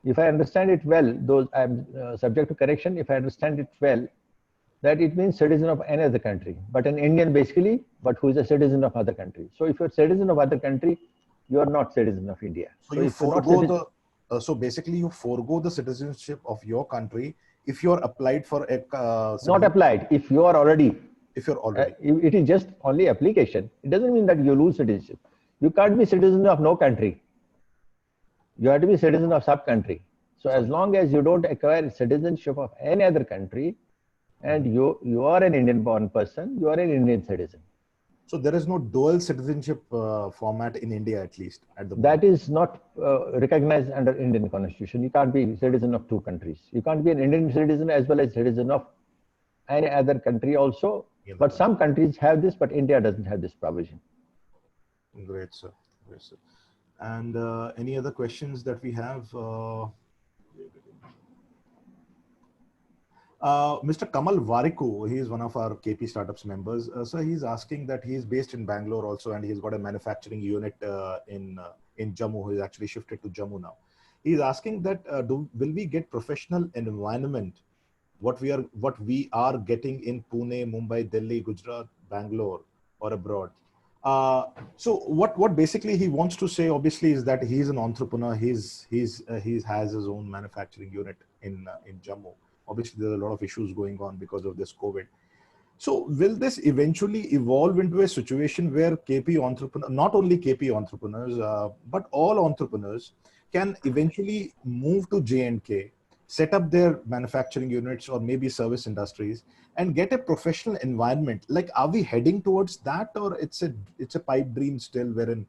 S3: if I understand it well, those I'm subject to correction, if I understand it well, that it means citizen of any other country, but an Indian basically, but who is a citizen of other country. So if you're citizen of other country, you are not citizen of India.
S1: So you forego so basically you forego the citizenship of your country if you're applied for a
S3: not applied. If you are already, it is just only application. It doesn't mean that you lose citizenship. You can't be citizen of no country. You have to be citizen of sub country. So as long as you don't acquire citizenship of any other country, and you are an Indian born person, you are an Indian citizen.
S1: So there is no dual citizenship format in India, at least at the moment.
S3: That is not recognized under Indian constitution. You can't be citizen of two countries. You can't be an Indian citizen as well as citizen of any other country also. But some countries have this, but India doesn't have this provision.
S1: Great, sir. Great, sir. And any other questions that we have? Mr. Kamal Variku, he is one of our KP Startups members. So he's asking that he is based in Bangalore also, and he's got a manufacturing unit in Jammu. He's actually shifted to Jammu now. He's asking that will we get professional environment, what we are getting in Pune, Mumbai, Delhi, Gujarat, Bangalore, or abroad? So what basically he wants to say, obviously, is that he's an entrepreneur. He has his own manufacturing unit in Jammu. Obviously, there are a lot of issues going on because of this COVID. So will this eventually evolve into a situation where KP entrepreneurs, not only KP entrepreneurs, but all entrepreneurs can eventually move to J&K, set up their manufacturing units or maybe service industries and get a professional environment? Like, are we heading towards that, or it's a pipe dream still, wherein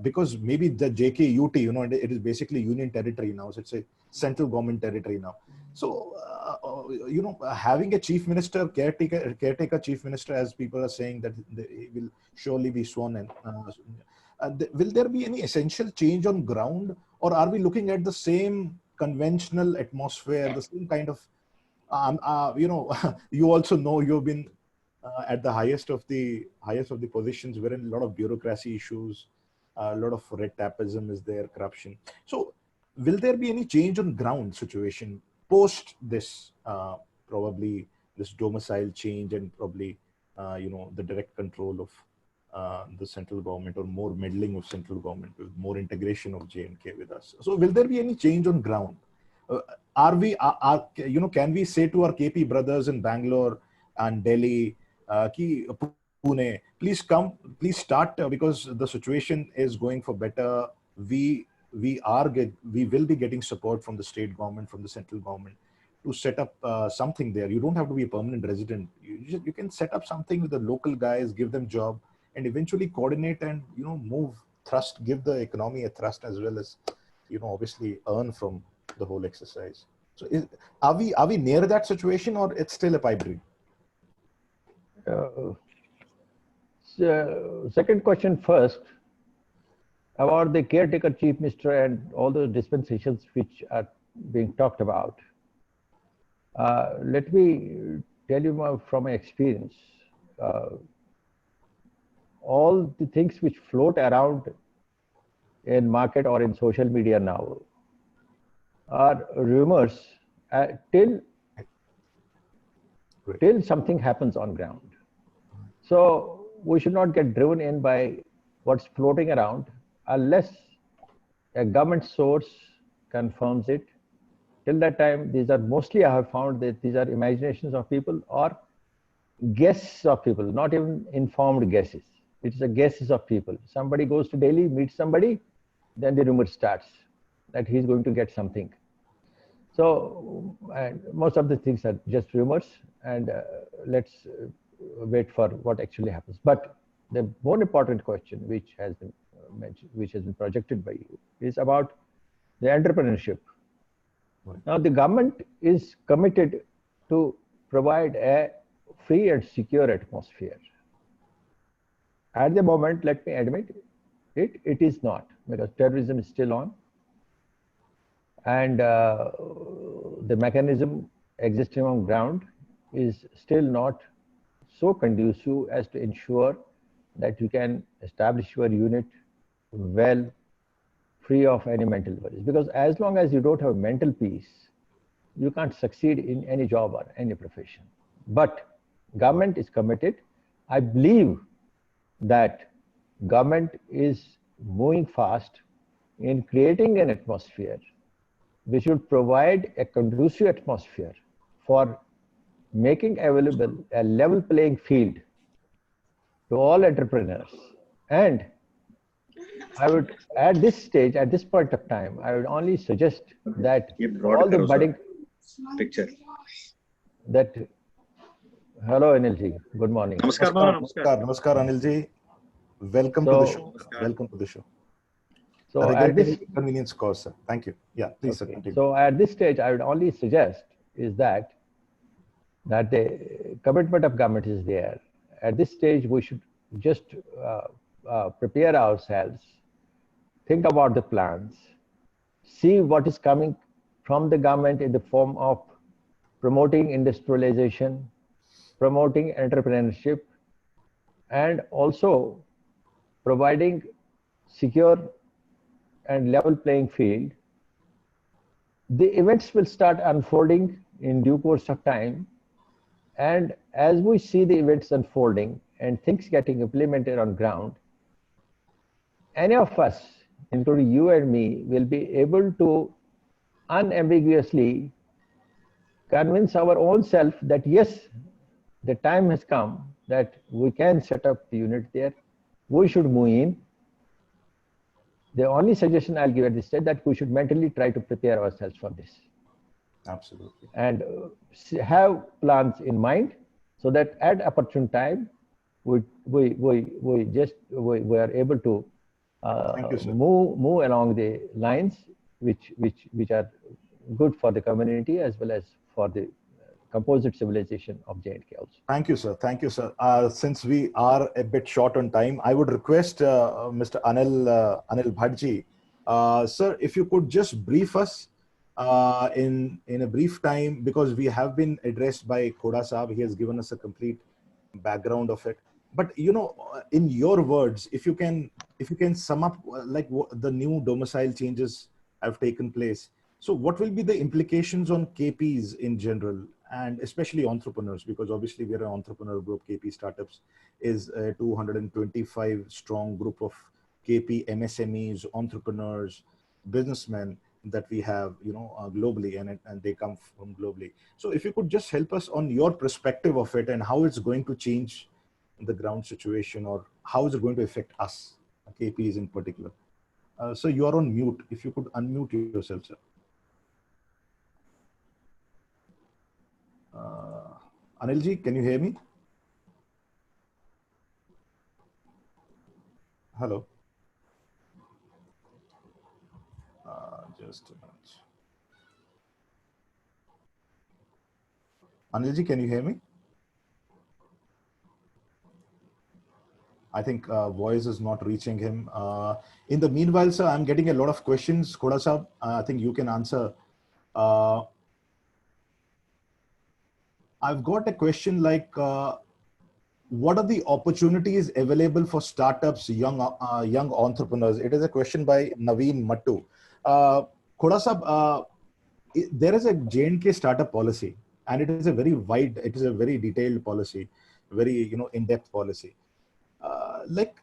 S1: because maybe the JKUT, it is basically union territory now. So it's a central government territory now. So, having a chief minister, caretaker chief minister, as people are saying that he will surely be sworn in. Will there be any essential change on ground, or are we looking at the same conventional atmosphere, the same kind of, you also know you've been at the highest of the positions, wherein a lot of bureaucracy issues, a lot of red tapeism is there, corruption. So will there be any change on ground situation post this, probably this domicile change and probably, the direct control of the central government, or more meddling of central government, with more integration of J&K with us? So will there be any change on ground? Can we say to our KP brothers in Bangalore and Delhi, Pune, please start, because the situation is going for better. We will be getting support from the state government, from the central government, to set up something there. You don't have to be a permanent resident. You can set up something with the local guys, give them job, and eventually coordinate and give the economy a thrust, as well as obviously earn from the whole exercise. So are we near that situation, or it's still a pipe dream?
S3: Second question first, about the caretaker chief minister and all the dispensations which are being talked about. Let me tell you from my experience. All the things which float around in market or in social media now are rumors till something happens on ground. So we should not get driven in by what's floating around unless a government source confirms it, till that time, these are mostly, I have found that these are imaginations of people or guesses of people, not even informed guesses. It's the guesses of people. Somebody goes to Delhi, meets somebody, then the rumor starts that he's going to get something. So and most of the things are just rumors, and let's wait for what actually happens. But the more important question, which has been mentioned, which has been projected by you, is about the entrepreneurship.
S1: Right.
S3: Now, the government is committed to provide a free and secure atmosphere. At the moment, let me admit, it is not, because terrorism is still on, and the mechanism existing on ground is still not so conducive as to ensure that you can establish your unit well, free of any mental worries. Because as long as you don't have mental peace, you can't succeed in any job or any profession. But government is committed. I believe that government is moving fast in creating an atmosphere which would provide a conducive atmosphere for making available a level playing field to all entrepreneurs. And I would, at this stage, at this point of time, I would only suggest that all the budding
S4: picture.
S3: That hello Anilji, good morning.
S4: Namaskar, namaskar.
S1: Namaskar, Anilji. Welcome to the show. Welcome to the show.
S3: So at this
S1: inconvenience cause, sir. Thank you. Yeah, please,
S3: okay.
S1: Sir, continue.
S3: So at this stage, I would only suggest is that the commitment of government is there. At this stage, we should just prepare ourselves, think about the plans, see what is coming from the government in the form of promoting industrialization, promoting entrepreneurship, and also providing secure and level playing field. The events will start unfolding in due course of time. And as we see the events unfolding and things getting implemented on ground, any of us, including you and me, will be able to unambiguously convince our own self that yes, the time has come that we can set up the unit there. We should move in. The only suggestion I'll give at this stage that we should mentally try to prepare ourselves for this.
S1: Absolutely.
S3: And have plans in mind so that at opportune time, we are able to move along the lines which are good for the community as well as for the composite civilization of J&K also.
S1: Thank you, sir. Thank you, sir. Since we are a bit short on time, I would request Mr. Anil Bhattji, sir, if you could just brief us in a brief time, because we have been addressed by Khoda Saab. He has given us a complete background of it. But you know, in your words, if you can sum up like the new domicile changes have taken place. So what will be the implications on KPs in general, and especially entrepreneurs, because obviously we are an entrepreneur group. KP Startups is a 225 strong group of KP MSMEs, entrepreneurs, businessmen that we have, you know, globally, and they come from globally. So if you could just help us on your perspective of it and how it's going to change the ground situation, or how is it going to affect us, KPs in particular. So you are on mute. If you could unmute yourself, sir. Anilji, can you hear me? Hello. Just a minute. Anilji, can you hear me? I think voice is not reaching him. In the meanwhile, sir, I'm getting a lot of questions. Khoda Saab, I think you can answer. I've got a question like, what are the opportunities available for startups, young entrepreneurs? It is a question by Naveen Mattu. Khoda Saab, there is a J&K startup policy, and it is a very wide, it is a very detailed policy, very, you know, in-depth policy. Like,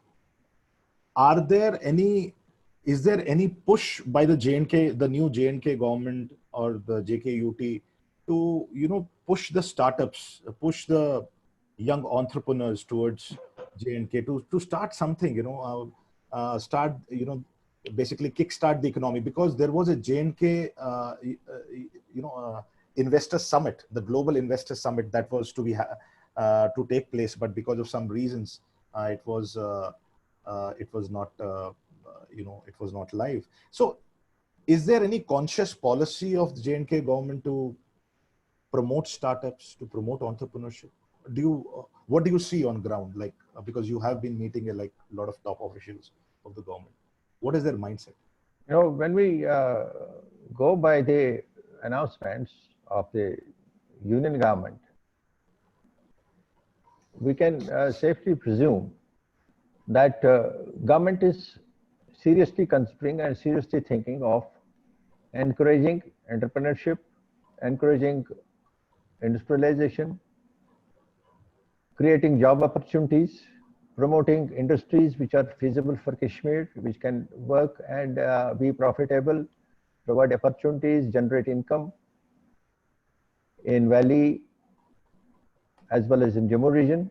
S1: is there any push by the J&K, the new J&K government, or the JKUT to, push the startups, push the young entrepreneurs towards J&K to start something, start, basically kickstart the economy, because there was a J&K, investor summit, the global investor summit that was to be to take place, but because of some reasons, it was not, it was not live. So, is there any conscious policy of the J&K government to promote startups, to promote entrepreneurship? What do you see on ground? Like, because you have been meeting like a lot of top officials of the government, what is their mindset?
S3: When we go by the announcements of the union government, we can safely presume that government is seriously considering and seriously thinking of encouraging entrepreneurship, encouraging industrialization, creating job opportunities, promoting industries which are feasible for Kashmir, which can work and be profitable, provide opportunities, generate income in Valley as well as in Jammu region,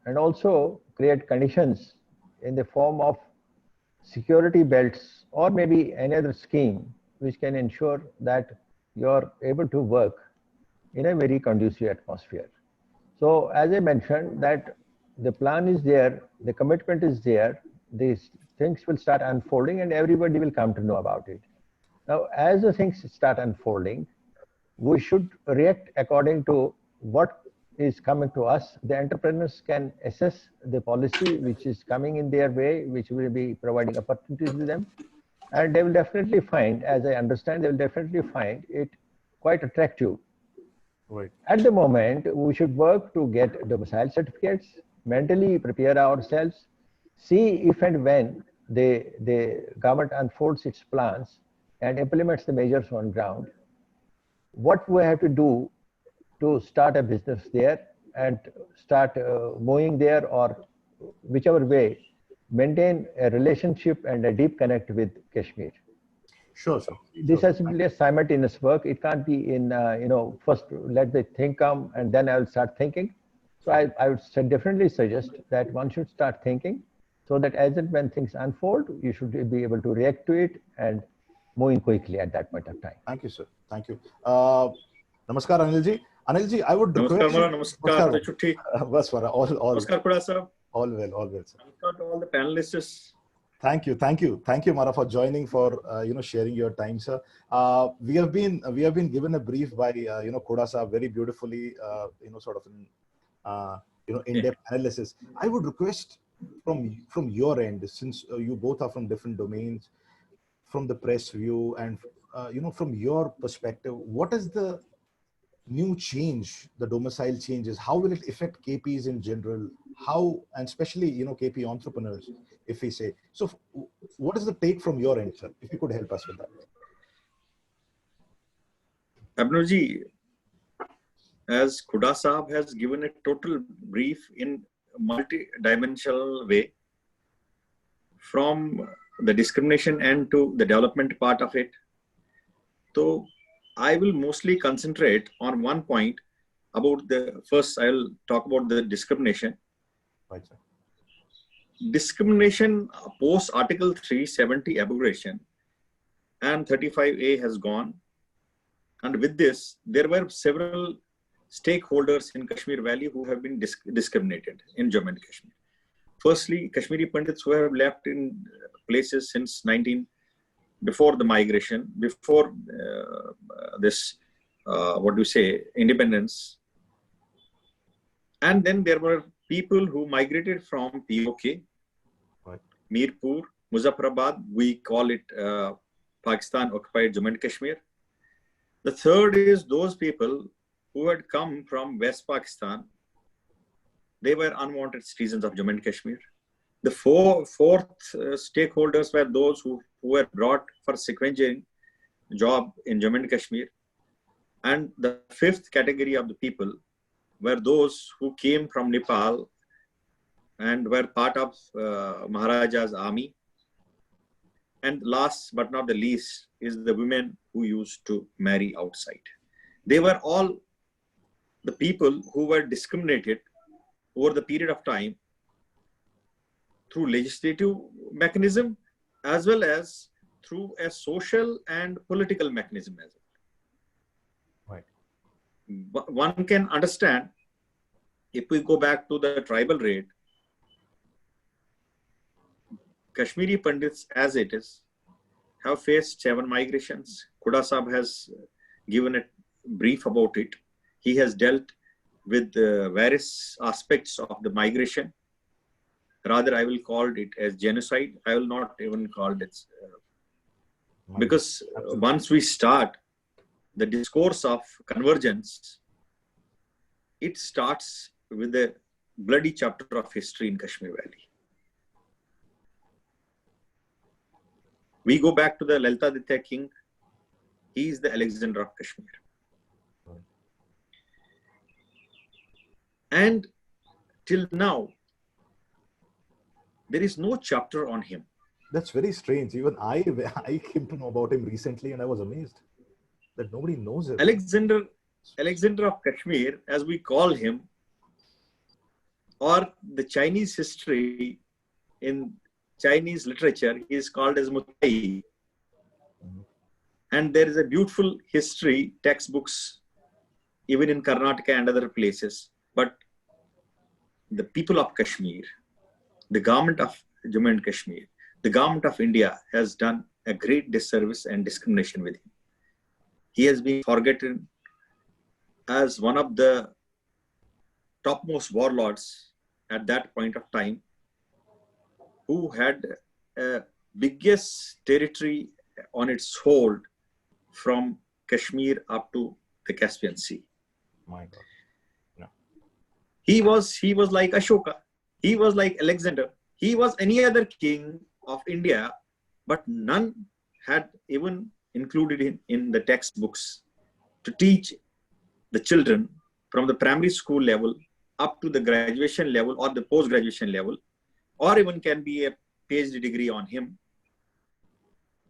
S3: and also create conditions in the form of security belts or maybe any other scheme which can ensure that you're able to work in a very conducive atmosphere. So as I mentioned, that the plan is there, the commitment is there, these things will start unfolding and everybody will come to know about it. Now, as the things start unfolding, we should react according to what is coming to us. The entrepreneurs can assess the policy which is coming in their way, which will be providing opportunities to them. And they will definitely find, as I understand, they will definitely find it quite attractive.
S1: Right.
S3: At the moment, we should work to get domicile certificates, mentally prepare ourselves, see if and when the government unfolds its plans and implements the measures on ground, what we have to do to start a business there and start moving there, or whichever way, maintain a relationship and a deep connect with Kashmir.
S1: Sure, sir.
S3: This has to be a simultaneous work. It can't be in, first let the thing come and then I will start thinking. So I would definitely suggest that one should start thinking so that as and when things unfold, you should be able to react to it and moving quickly at that point of time.
S1: Thank you, sir. Thank you. Namaskar, Anilji. Anilji, I would request...
S4: Namaskar, Chutti.
S1: All
S4: Namaskar, Kuda sir.
S1: All well, sir.
S4: Namaskar to all the panelists.
S1: Thank you, Mara, for joining, for sharing your time, sir. We have been given a brief by Kuda sir very beautifully, sort of in-depth analysis. I would request from your end, since you both are from different domains, from the press view and from your perspective, what is the new change, the domicile changes? How will it affect KPs in general? How, and especially KP entrepreneurs, if we say so? What is the take from your end, sir? If you could help us with that.
S4: Abhinavji, as Kuda Saab has given a total brief in a multi-dimensional way, from the discrimination end to the development part of it. So I will mostly concentrate on one point about first I'll talk about the discrimination.
S1: Right, sir.
S4: Discrimination post Article 370 abrogation and 35A has gone. And with this, there were several stakeholders in Kashmir Valley who have been discriminated in Jammu and Kashmir. Firstly, Kashmiri Pandits who have left in places since before the migration, before independence. And then there were people who migrated from POK,
S1: right.
S4: Mirpur, Muzaffarabad, we call it Pakistan occupied Jammu and Kashmir. The third is those people who had come from West Pakistan. They were unwanted citizens of Jammu and Kashmir. The fourth stakeholders were those who were brought for sequencing job in Jammu and Kashmir. And the fifth category of the people were those who came from Nepal and were part of Maharaja's army. And last but not the least is the women who who used to marry outside. They were all the people who were discriminated over the period of time through legislative mechanism as well as through a social and political mechanism as well.
S1: Right.
S4: One can understand, if we go back to the tribal raid, Kashmiri Pandits as it is have faced 7 migrations. Khuda Sahab has given a brief about it. He has dealt with various aspects of the migration. Rather, I will call it as genocide. I will not even call it, because once we start the discourse of convergence, it starts with a bloody chapter of history in Kashmir Valley. We go back to the Lalitaditya king. He is the Alexander of Kashmir. And till now, there is no chapter on him.
S1: That's very strange. Even I came to know about him recently, and I was amazed that nobody knows him.
S4: Alexander of Kashmir, as we call him, or the Chinese history in Chinese literature is called as Mutai. And there is a beautiful history textbooks, even in Karnataka and other places. But the people of Kashmir, the government of Jammu and Kashmir, the government of India has done a great disservice and discrimination with him. He has been forgotten as one of the topmost warlords at that point of time, who had a biggest territory on its hold from Kashmir up to the Caspian Sea.
S1: My God. No.
S4: He was like Ashoka. He was like Alexander. He was any other king of India, but none had even included him in the textbooks to teach the children from the primary school level up to the graduation level or the post-graduation level, or even can be a PhD degree on him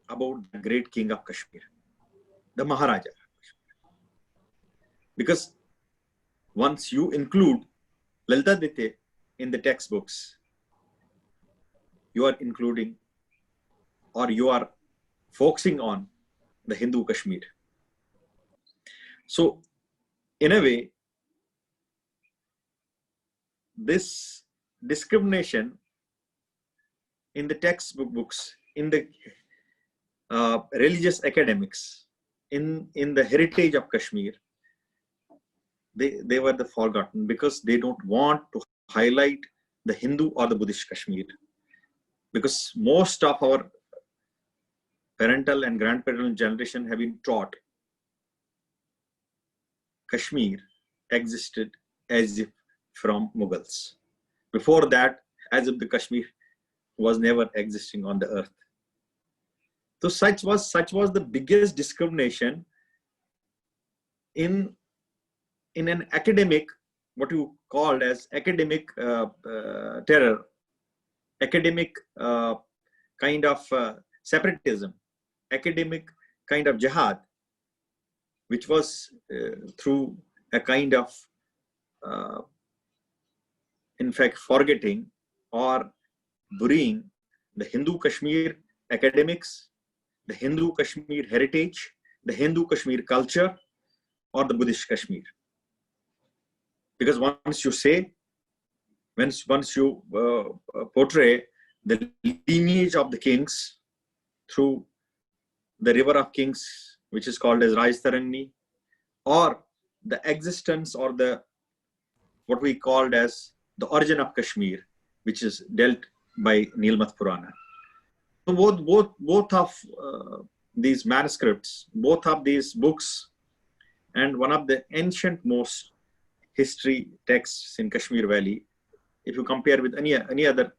S4: about the great king of Kashmir, the Maharaja. Because once you include Lalitaditya in the textbooks, you are including or you are focusing on the Hindu Kashmir. So, in a way, this discrimination in the textbooks, in the religious academics, in the heritage of Kashmir, they were the forgotten because they don't want to highlight the Hindu or the Buddhist Kashmir. Because most of our parental and grandparental generation have been taught Kashmir existed as if from Mughals. Before that, as if the Kashmir was never existing on the earth. So such was the biggest discrimination in an academic, what you called as academic terror, academic kind of separatism, academic kind of jihad, which was through a kind of, in fact, forgetting or burying the Hindu Kashmir academics, the Hindu Kashmir heritage, the Hindu Kashmir culture, or the Buddhist Kashmir. Because once you say, once you portray the lineage of the kings through the river of kings, which is called as Rajtarangi, or the existence or the what we called as the origin of Kashmir, which is dealt by Nilmath Purana. So both of these manuscripts, both of these books, and one of the ancient most history texts in Kashmir Valley, if you compare with any other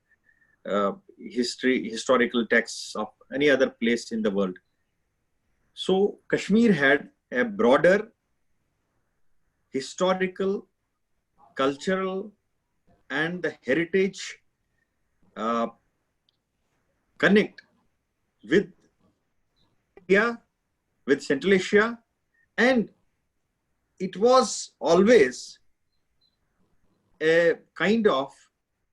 S4: historical texts of any other place in the world. So Kashmir had a broader historical, cultural, and the heritage connect with India, with Central Asia, and it was always a kind of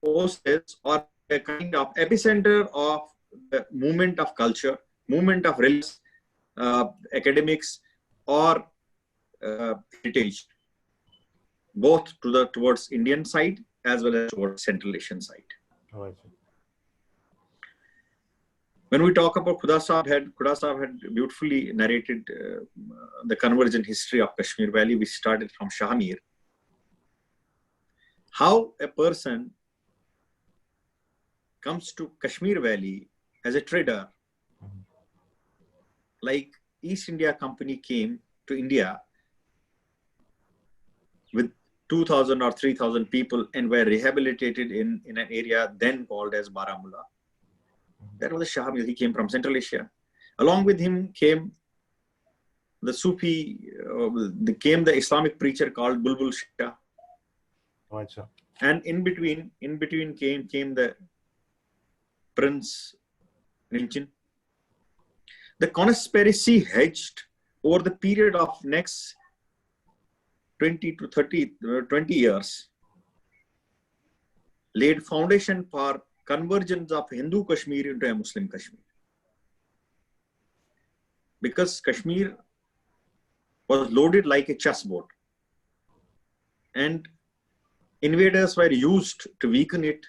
S4: oasis or a kind of epicenter of the movement of culture, movement of religious, academics, or heritage, both towards Indian side as well as towards Central Asian side.
S1: All right.
S4: When we talk about Khuda Sahab had beautifully narrated the convergent history of Kashmir Valley. We started from Shahmir. How a person comes to Kashmir Valley as a trader, like East India Company came to India with 2,000 or 3,000 people and were rehabilitated in an area then called as Baramulla. That was the Shahmir. He came from Central Asia. Along with him came the Sufi, came the Islamic preacher called Bulbul Shah.
S1: Right, sir.
S4: And in between came the Prince Rinchen. The conspiracy hedged over the period of next 20 years, laid foundation for convergence of Hindu Kashmir into a Muslim Kashmir. Because Kashmir was loaded like a chessboard, and invaders were used to weaken it.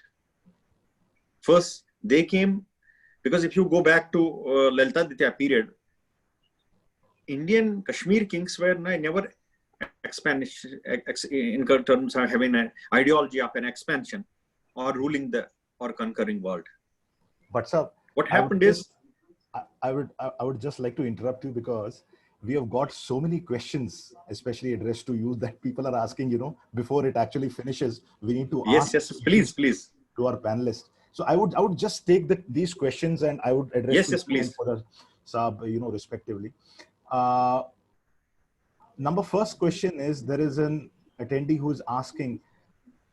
S4: First, they came, because if you go back to Lalitaditya period, Indian Kashmir kings were never expansion in terms of having an ideology of an expansion or ruling or conquering world.
S1: But sir,
S4: what happened is,
S1: I would just like to interrupt you, because we have got so many questions, especially addressed to you, that people are asking, before it actually finishes, we need to ask.
S4: Yes, please.
S1: To our panelists. So I would just take these questions and I would address
S4: please.
S1: For the Saab, respectively. First question is, there is an attendee who is asking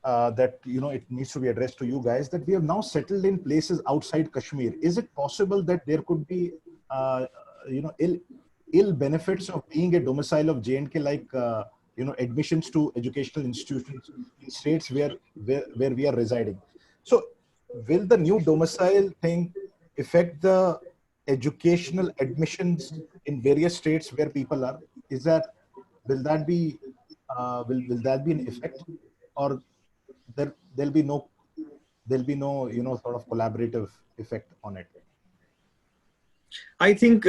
S1: that, it needs to be addressed to you guys, that we have now settled in places outside Kashmir. Is it possible that there could be, ill benefits of being a domicile of J&K, like, admissions to educational institutions in states where we are residing? So will the new domicile thing affect the educational admissions in various states where people are? Will that be an effect, or there'll be no sort of collaborative effect on it?
S4: I think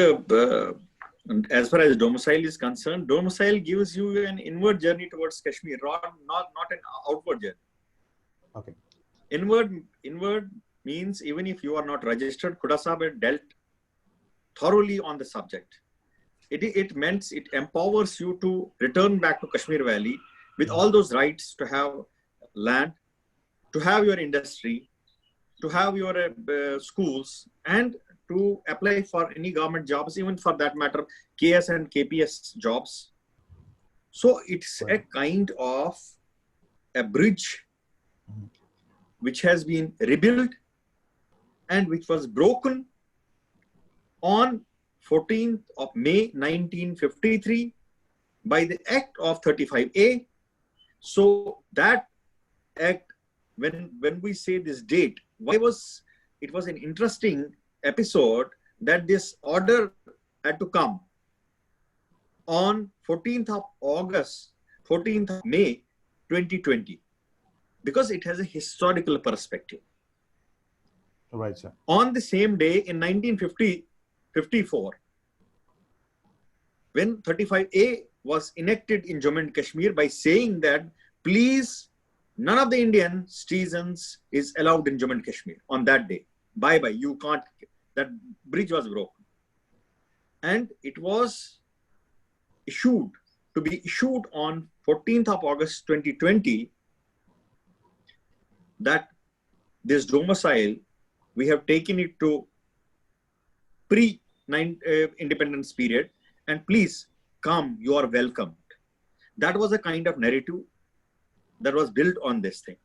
S4: as far as domicile is concerned, domicile gives you an inward journey towards Kashmir, not an outward journey.
S1: Okay.
S4: Inward means even if you are not registered, Khuda Sahab had dealt thoroughly on the subject. It meant it empowers you to return back to Kashmir Valley with all those rights to have land, to have your industry, to have your schools, and to apply for any government jobs, even for that matter, KS and KPS jobs. So it's a kind of a bridge which has been rebuilt and which was broken on 14th of May 1953 by the Act of 35A. So that act, when we say this date, it was an interesting episode that this order had to come on 14th of May 2020, because it has a historical perspective.
S1: Right, sir.
S4: On the same day in 1954, when 35A was enacted in Jammu and Kashmir by saying that, please, none of the Indian citizens is allowed in Jammu and Kashmir on that day. Bye-bye, you can't, that bridge was broken. And it was issued on 14th of August 2020, that this domicile, we have taken it to pre-independence period, and please come, you are welcomed. That was a kind of narrative that was built on this thing.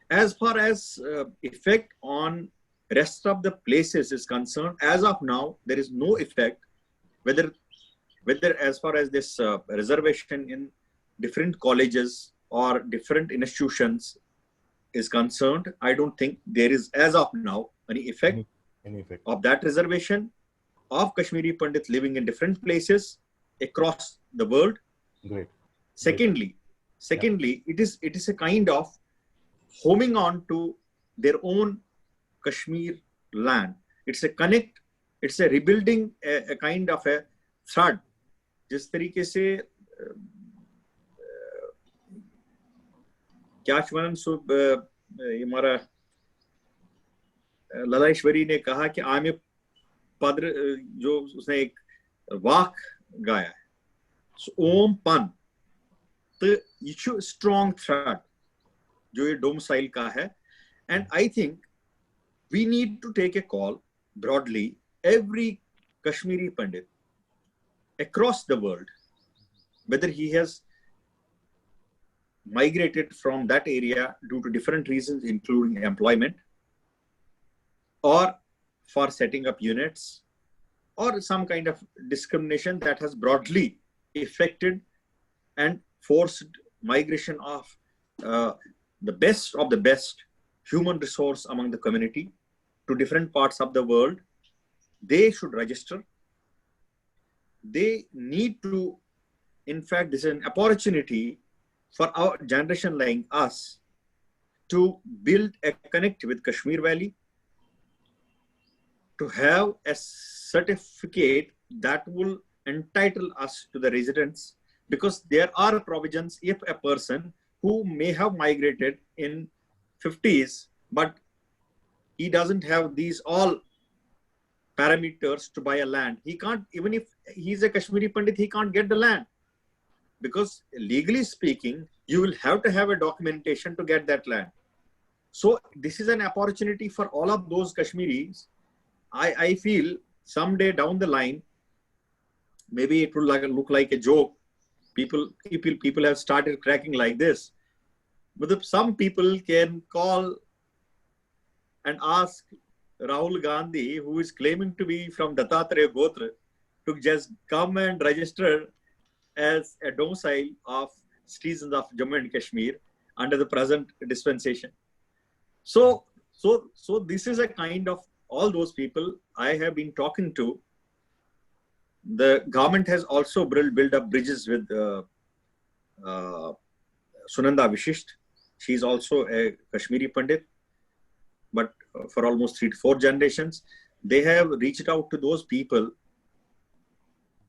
S4: As far as effect on rest of the places is concerned, as of now, there is no effect, whether whether as far as this reservation in different colleges or different institutions is concerned, I don't think there is as of now any effect of that reservation of Kashmiri Pandits living in different places across the world.
S1: Great.
S4: Secondly, it is a kind of homing on to their own Kashmir land. It's a connect, it's a rebuilding a kind of a thread. जिस तरीके से क्या हमारा ललाईश्वरी ने कहा कि आमिर पद्र जो उसने एक वाक गाया है, ओम पन, तो ये स्ट्रॉन्ग थ्रेड जो ये डोमिसाइल का है. And I think we need to take a call broadly, every Kashmiri Pandit across the world, whether he has migrated from that area due to different reasons, including employment, or for setting up units, or some kind of discrimination that has broadly affected and forced migration of the best of the best human resource among the community to different parts of the world. They should register. They need to, in fact, this is an opportunity for our generation like us to build a connect with Kashmir Valley, to have a certificate that will entitle us to the residence, because there are provisions if a person who may have migrated in 50s, but he doesn't have these all parameters to buy a land. He can't, even if he's a Kashmiri Pandit, he can't get the land. Because legally speaking, you will have to have a documentation to get that land. So this is an opportunity for all of those Kashmiris. I feel someday down the line, maybe it will look like a joke. People have started cracking like this. But if some people can call and ask Rahul Gandhi, who is claiming to be from Dattatreya Gotra, to just come and register as a domicile of citizens of Jammu and Kashmir under the present dispensation. So this is a kind of all those people I have been talking to. The government has also built up bridges with Sunanda Vishisht. She is also a Kashmiri Pandit, but for almost 3 to 4 generations, they have reached out to those people,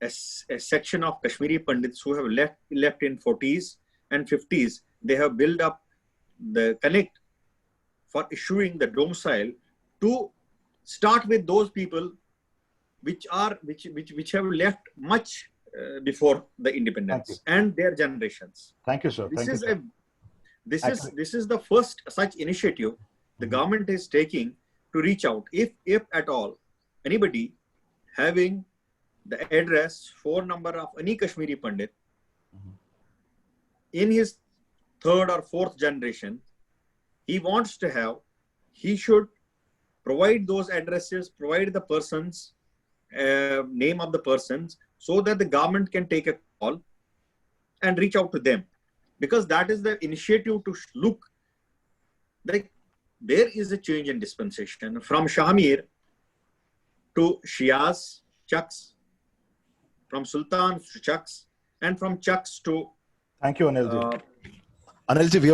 S4: a section of Kashmiri Pandits who have left in 40s and 50s. They have built up the connect for issuing the domicile to start with those people which have left much before the independence and their generations.
S1: Thank you, sir.
S4: This is the first such initiative the government is taking to reach out. If at all anybody having the address, phone number of any Kashmiri Pandit in his 3rd or 4th generation, he wants to have, he should provide those addresses, provide the persons, name of the persons, so that the government can take a call and reach out to them. Because that is the initiative to look like there is a change in dispensation from Shahmir to Shias, Chucks, from Sultan to Chucks, and from Chucks to...
S1: Thank you, Anilji. Anilji, we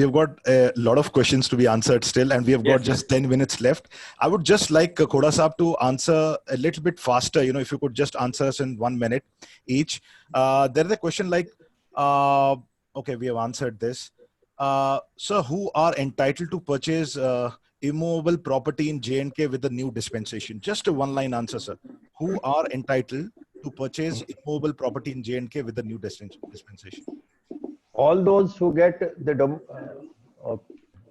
S1: have got a lot of questions to be answered still, and we have got just 10 minutes left. I would just like Khoda Saab to answer a little bit faster. You know, if you could just answer us in 1 minute each. There is a question like, okay, we have answered this. Sir, who are entitled to purchase immovable property in J&K with the new dispensation? Just a one-line answer, sir. Who are entitled to purchase immovable property in J&K with the new dispensation?
S3: All those who get the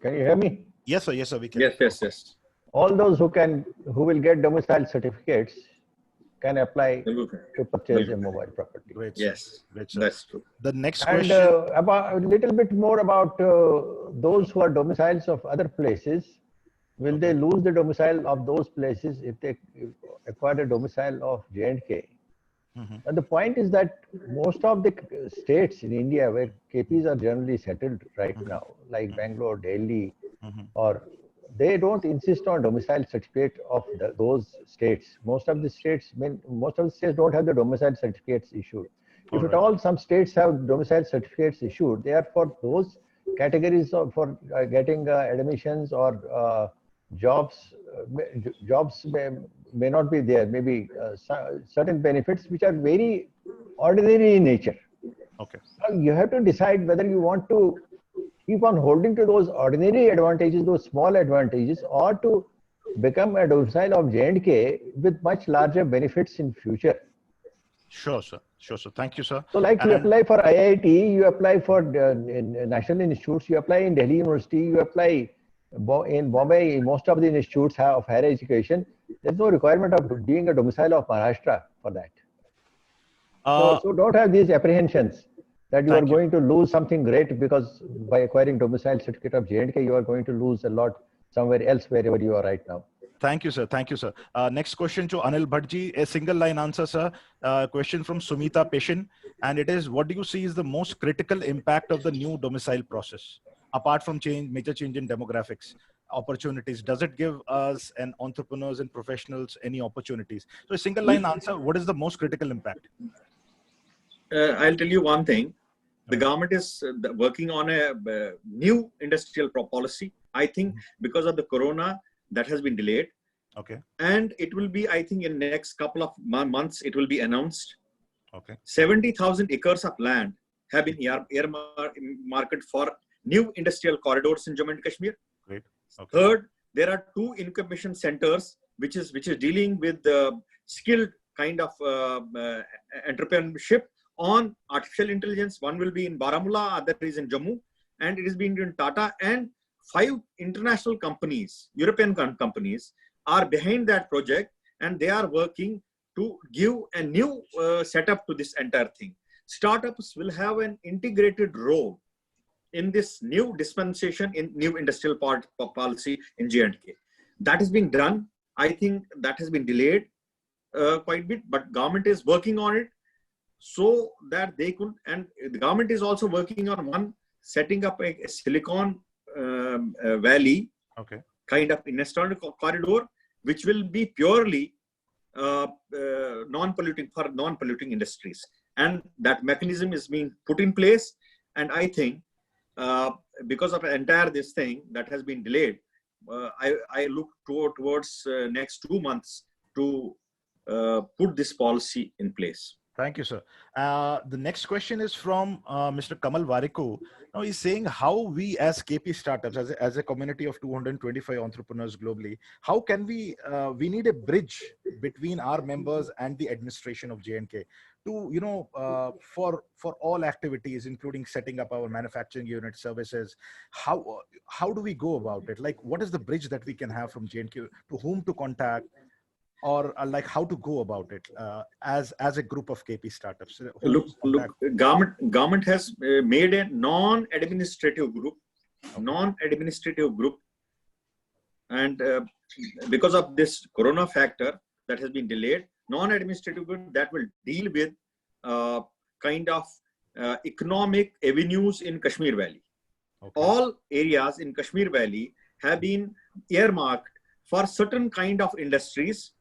S3: can you hear me?
S1: Yes, sir. Yes, sir. We can.
S4: Yes.
S3: All those who will get domicile certificates can apply to purchase a mobile property.
S1: Great.
S4: Yes,
S1: great, sir.
S4: That's true.
S1: The next
S3: And
S1: question.
S3: about a little bit more about those who are domiciles of other places. Will they lose the domicile of those places if they acquire the domicile of J&K? And the point is that most of the states in India where KPs are generally settled right now, like Bangalore, Delhi, or they don't insist on domicile certificate of those states. Most of the states don't have the domicile certificates issued. If at all some states have domicile certificates issued, they are for those categories for getting admissions or jobs. Jobs may not be there. Maybe certain benefits which are very ordinary in nature.
S1: Okay.
S3: Now you have to decide whether you want to keep on holding to those ordinary advantages, those small advantages, or to become a domicile of J&K with much larger benefits in future.
S1: Sure, sir. Sure, sir. Thank you, sir.
S3: So like you apply for IIT, you apply for national institutes, you apply in Delhi University, you apply in Bombay, most of the institutes of higher education. There's no requirement of being a domicile of Maharashtra for that. So don't have these apprehensions that you are going to lose something great because by acquiring domicile certificate of J&K, you are going to lose a lot somewhere else wherever you are right now.
S1: Thank you, sir. Thank you, sir. Next question to Anil Bhattji, a single line answer, sir. Question from Sumita Peshin. And it is, what do you see is the most critical impact of the new domicile process? Apart from major change in demographics, opportunities, does it give us and entrepreneurs and professionals any opportunities? So a single line answer, what is the most critical impact?
S4: I'll tell you one thing. The government is working on a new industrial policy. I think because of the corona, that has been delayed.
S1: Okay.
S4: And it will be, I think, in the next couple of months, it will be announced.
S1: Okay.
S4: 70,000 acres of land have been earmarked for new industrial corridors in Jammu and Kashmir.
S1: Great. Okay.
S4: Third, there are 2 incubation centers, which is dealing with the skilled kind of entrepreneurship on artificial intelligence. One will be in Baramulla, other is in Jammu, and it is being done in Tata. And 5 international companies, European companies, are behind that project, and they are working to give a new setup to this entire thing. Startups will have an integrated role in this new dispensation, in new industrial policy in J&K. That is being done. I think that has been delayed quite a bit, but government is working on it so that they could, and the government is also working on setting up a Silicon Valley kind of industrial corridor, which will be purely non-polluting industries. And that mechanism is being put in place. And I think because of this thing that has been delayed, I look towards next 2 months to put this policy in place.
S1: Thank you, sir. The next question is from Mr. Kamal Variku. Now he's saying how we as KP Startups, as a community of 225 entrepreneurs globally, how can we need a bridge between our members and the administration of J&K to, for all activities, including setting up our manufacturing unit services. How do we go about it? Like, what is the bridge that we can have from J&K, to whom to contact? Or like how to go about it as a group of KP startups?
S4: Look, government has made a non-administrative group, and because of this corona factor that has been delayed, non-administrative group that will deal with kind of economic avenues in Kashmir Valley. Okay. All areas in Kashmir Valley have been earmarked for certain kind of industries.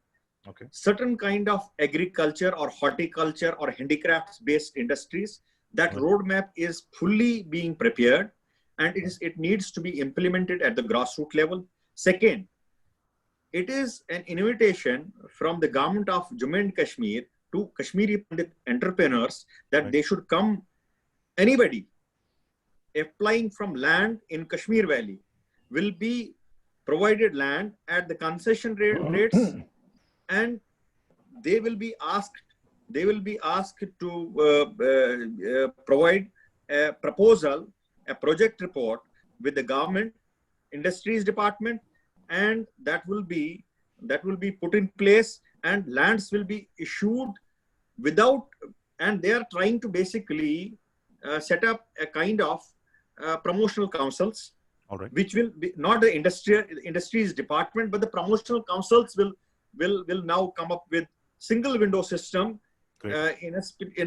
S4: Okay. Certain kind of agriculture or horticulture or handicrafts based industries. That roadmap is fully being prepared, and it needs to be implemented at the grassroots level. Second, it is an invitation from the government of Jammu and Kashmir to Kashmiri entrepreneurs that they should come. Anybody applying from land in Kashmir Valley will be provided land at the concession rates. And they will be asked to provide a proposal, a project report with the government industries department, and that will be put in place, and lands will be issued without, and they are trying to basically set up a kind of promotional councils, which will be not the industries department, but the promotional councils will now come up with single window system
S1: Great.
S4: in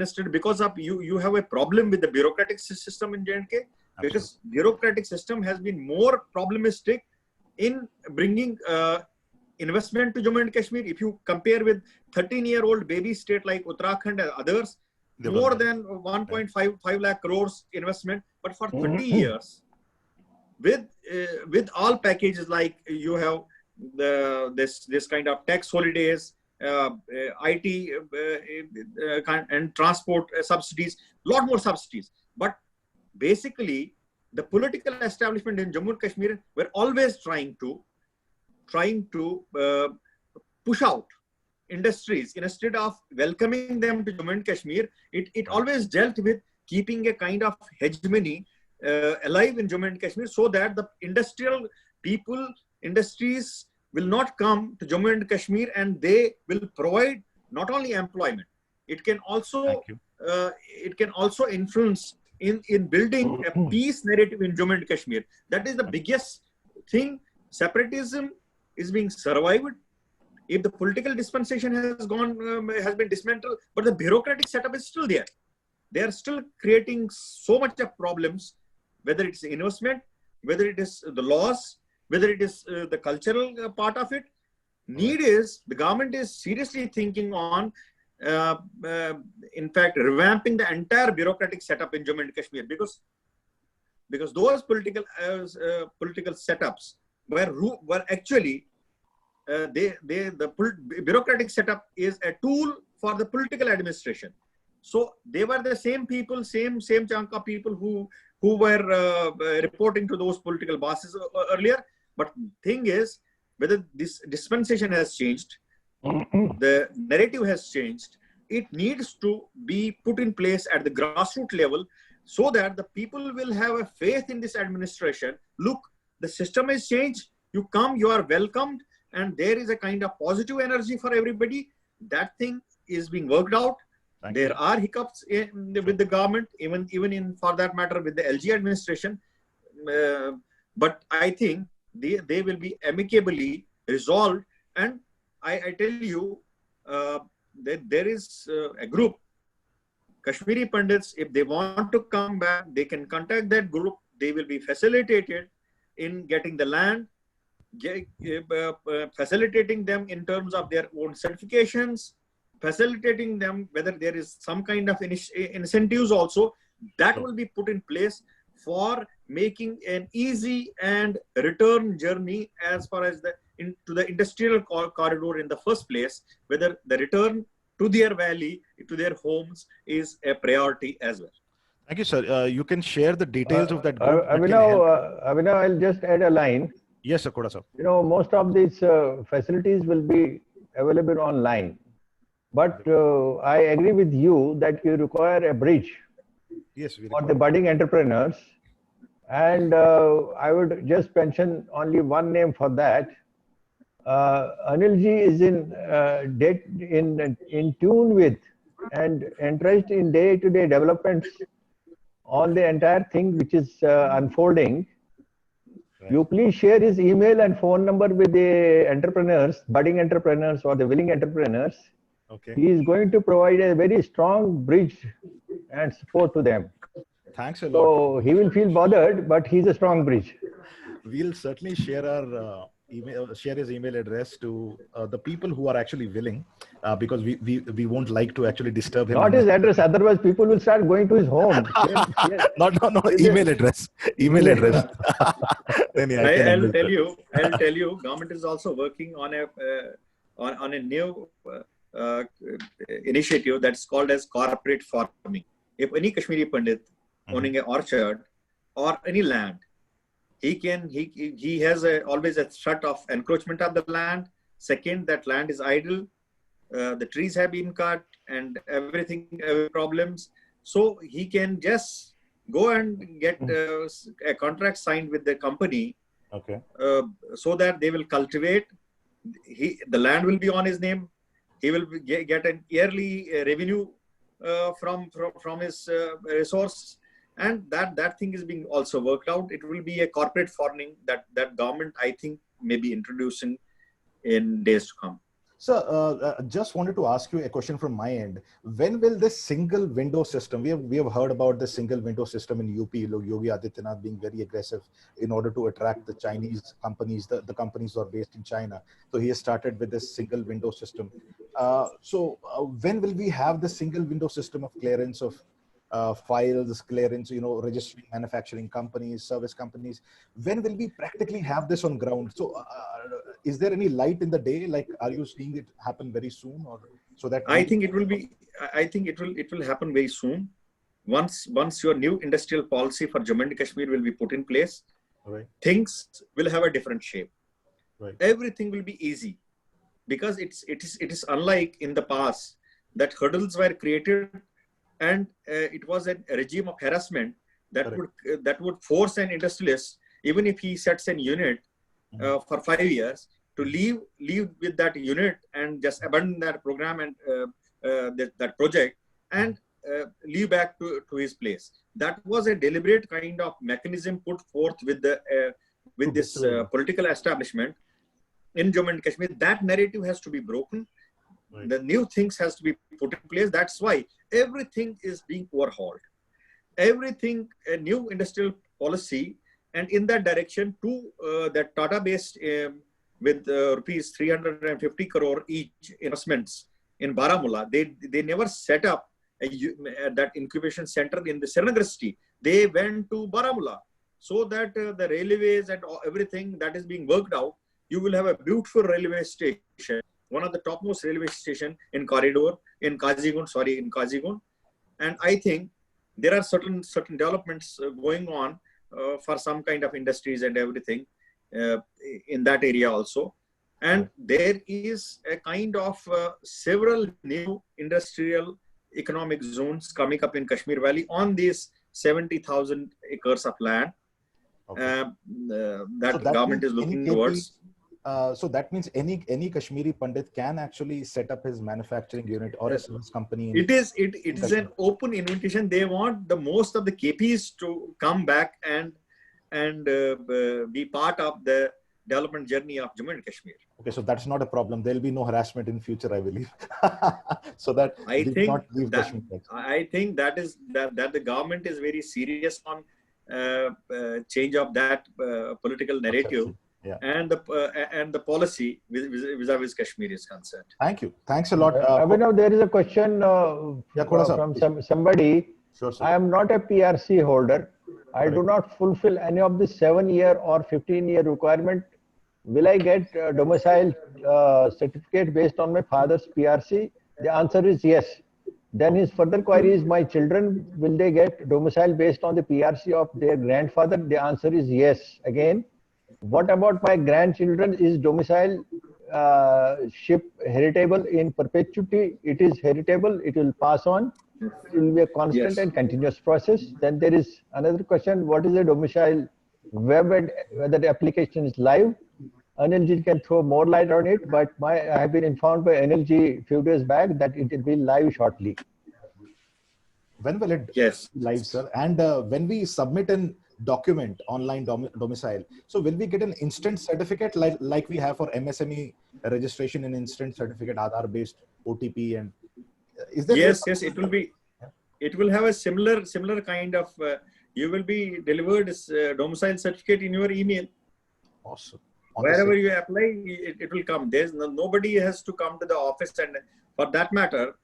S4: a state because of you have a problem with the bureaucratic system in J&K, because bureaucratic system has been more problematic in bringing investment to Jammu and Kashmir. If you compare with 13-year-old baby state like Uttarakhand and others, more than 1.5 lakh crores investment, but for 30 years, with all packages like you have this kind of tax holidays, IT and transport subsidies, lot more subsidies. But basically, the political establishment in Jammu and Kashmir were always trying to push out industries instead of welcoming them to Jammu and Kashmir. It always dealt with keeping a kind of hegemony alive in Jammu and Kashmir, so that the industries will not come to Jammu and Kashmir, and they will provide not only employment, it can also influence in building a peace narrative in Jammu and Kashmir. That is the biggest thing. Separatism is being survived. If the political dispensation has been dismantled, but the bureaucratic setup is still there. They are still creating so much of problems, whether it is investment, whether it is the laws, whether it is the cultural part of it. Need is, the government is seriously thinking on, in fact, revamping the entire bureaucratic setup in Jammu and Kashmir, because those political setups were actually the bureaucratic setup is a tool for the political administration. So they were the same people, same chunk of people who were reporting to those political bosses earlier. But thing is, whether this dispensation has changed, the narrative has changed, it needs to be put in place at the grassroots level, so that the people will have a faith in this administration. Look, the system has changed. You come, you are welcomed, and there is a kind of positive energy for everybody. That thing is being worked out. There are hiccups with the government, even in, for that matter, with the LG administration. But I think they will be amicably resolved. And I tell you that there is a group, Kashmiri Pandits, if they want to come back, they can contact that group. They will be facilitated in getting the land, facilitating them in terms of their own certifications, facilitating them whether there is some kind of incentives also that will be put in place for making an easy and return journey as far as into the industrial corridor in the first place, whether the return to their valley, to their homes is a priority as well.
S1: Thank you, sir. You can share the details of that group.
S3: Abhinav, I'll just add a line.
S1: Yes, sir. Koda, sir.
S3: You know, most of these facilities will be available online. But I agree with you that you require a bridge for the budding entrepreneurs. And I would just mention only one name for that. Anilji is in tune with and interested in day-to-day developments on the entire thing which is unfolding. Right. You please share his email and phone number with the entrepreneurs, budding entrepreneurs or the willing entrepreneurs.
S1: Okay.
S3: He is going to provide a very strong bridge and support to them.
S1: Thanks a lot.
S3: So he will feel bothered, but he's a strong bridge.
S1: We'll certainly share our share his email address to the people who are actually willing, because we won't like to actually disturb him.
S3: Not his address, otherwise people will start going to his home.
S1: No, email address. Email address.
S4: I'll tell you, government is also working on a new initiative that's called as corporate farming. If any Kashmiri Pandit owning an orchard or any land, he has always a threat of encroachment of the land. Second, that land is idle. The trees have been cut and everything problems. So he can just go and get a contract signed with the company.
S1: Okay.
S4: So that they will cultivate. The land will be on his name. He will get an yearly revenue from his resource. And that thing is being also worked out. It will be a corporate farming that government, I think, may be introducing in days to come.
S1: So, just wanted to ask you a question from my end. When will this single window system? We have heard about the single window system in UP. Yogi Adityanath being very aggressive in order to attract the Chinese companies, the companies who are based in China. So he has started with this single window system. When will we have the single window system of clearance of files, clearance, registering manufacturing companies, service companies? When will we practically have this on ground? So, is there any light in the day? Like, are you seeing it happen very soon, or so that
S4: I think it will be. I think it will happen very soon. Once your new industrial policy for Jammu and Kashmir will be put in place,
S1: right,
S4: things will have a different shape.
S1: right,
S4: Everything will be easy, because it is unlike in the past that hurdles were created, and it was a regime of harassment that would force an industrialist, even if he sets a unit for 5 years, to leave with that unit and just abandon that program and that project and leave back to his place. That was a deliberate kind of mechanism put forth with this political establishment in Jammu and Kashmir. That narrative has to be broken. Right. The new things has to be put in place. That's why everything is being overhauled. Everything, a new industrial policy, and in that direction, that Tata-based with rupees 350 crore each investments in Baramulla, they never set up that incubation center in the Srinagar city. They went to Baramulla, so that the railways and everything that is being worked out, you will have a beautiful railway station, one of the topmost railway station in Kazigund. And I think there are certain developments going on for some kind of industries and everything in that area also. And there is a kind of several new industrial economic zones coming up in Kashmir Valley on these 70,000 acres of land that government is looking towards.
S1: So that means any Kashmiri Pandit can actually set up his manufacturing unit or a service company.
S4: It is an open invitation. They want the most of the KPs to come back and be part of the development journey of Jammu and Kashmir.
S1: Okay, so that's not a problem. There will be no harassment in future, I believe. So that
S4: I think that the government is very serious on change of that political narrative.
S1: Yeah.
S4: And the policy vis-a-vis Kashmir is concerned.
S1: Thank you. Thanks a lot.
S3: Abhinav, there is a question from somebody.
S1: Sure, sir.
S3: I am not a PRC holder. I do not fulfill any of the 7-year or 15-year requirement. Will I get domicile certificate based on my father's PRC? The answer is yes. Then his further query is, my children, will they get domicile based on the PRC of their grandfather? The answer is yes. Again, what about my grandchildren? Is domicile ship heritable in perpetuity? It is heritable. It will pass on. It will be a constant and continuous process. Then there is another question: what is a domicile web and whether the application is live? NLG can throw more light on it, but I have been informed by NLG a few days back that it will be live shortly.
S1: When will it be live, sir? And when we submit an document online domicile, so will we get an instant certificate like we have for MSME registration, an instant certificate, Aadhaar based OTP, and is there?
S4: Yes, it will be. It will have a similar kind of. You will be delivered domicile certificate in your email.
S1: Awesome.
S4: Wherever you apply, it will come. There's nobody has to come to the office, and for that matter,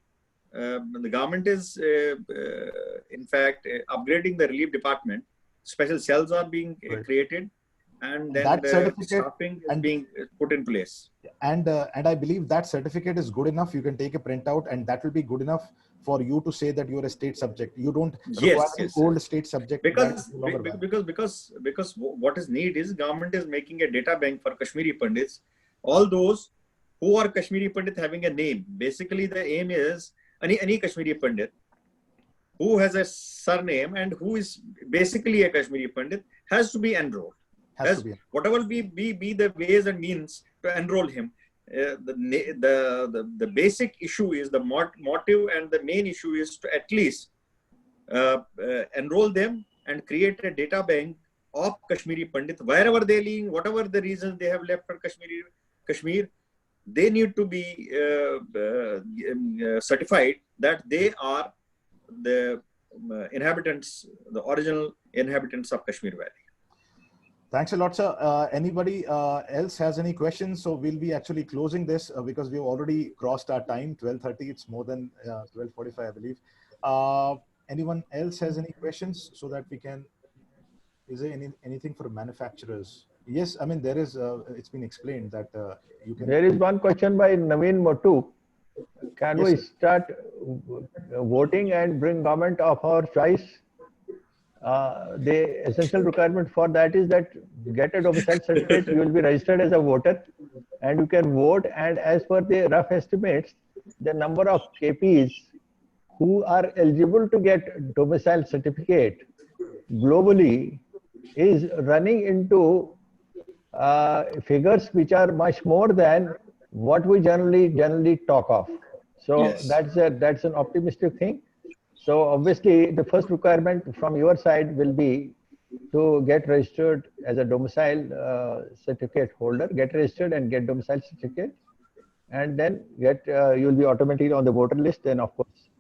S4: the government is in fact upgrading the relief department. Special cells are being created, and then the staffing is being put in place.
S1: And I believe that certificate is good enough. You can take a printout, and that will be good enough for you to say that you are a state subject. You don't require an old state subject.
S4: Because what is need is government is making a data bank for Kashmiri Pandits. All those who are Kashmiri Pandit having a name. Basically, the aim is any Kashmiri Pandit who has a surname and who is basically a Kashmiri Pandit has to be enrolled. Whatever be the ways and means to enroll him. The basic issue is the motive, and the main issue is to at least enroll them and create a data bank of Kashmiri Pandit wherever they live, whatever the reasons they have left for Kashmir. they need to be certified that they are the inhabitants, the original inhabitants of Kashmir Valley.
S1: Thanks a lot, sir. Anybody else has any questions? So we'll be actually closing this because we've already crossed our time, 12:30. It's more than 12:45, I believe. Anyone else has any questions so that we can, is there anything for manufacturers? Yes, I mean, there is, it's been explained that you can.
S3: There is one question by Naveen Motu. Can
S1: Yes,
S3: we
S1: sir.
S3: start voting and bring government of our choice? The essential requirement for that is that you get a domicile certificate, you will be registered as a voter and you can vote. And as per the rough estimates, the number of KPs who are eligible to get domicile certificate globally is running into figures which are much more than what we generally talk of. So
S4: Yes.
S3: that's an optimistic thing. So obviously the first requirement from your side will be to get registered as a domicile certificate holder, get registered and get domicile certificate, and then you'll be automatically on the voter list. And of course,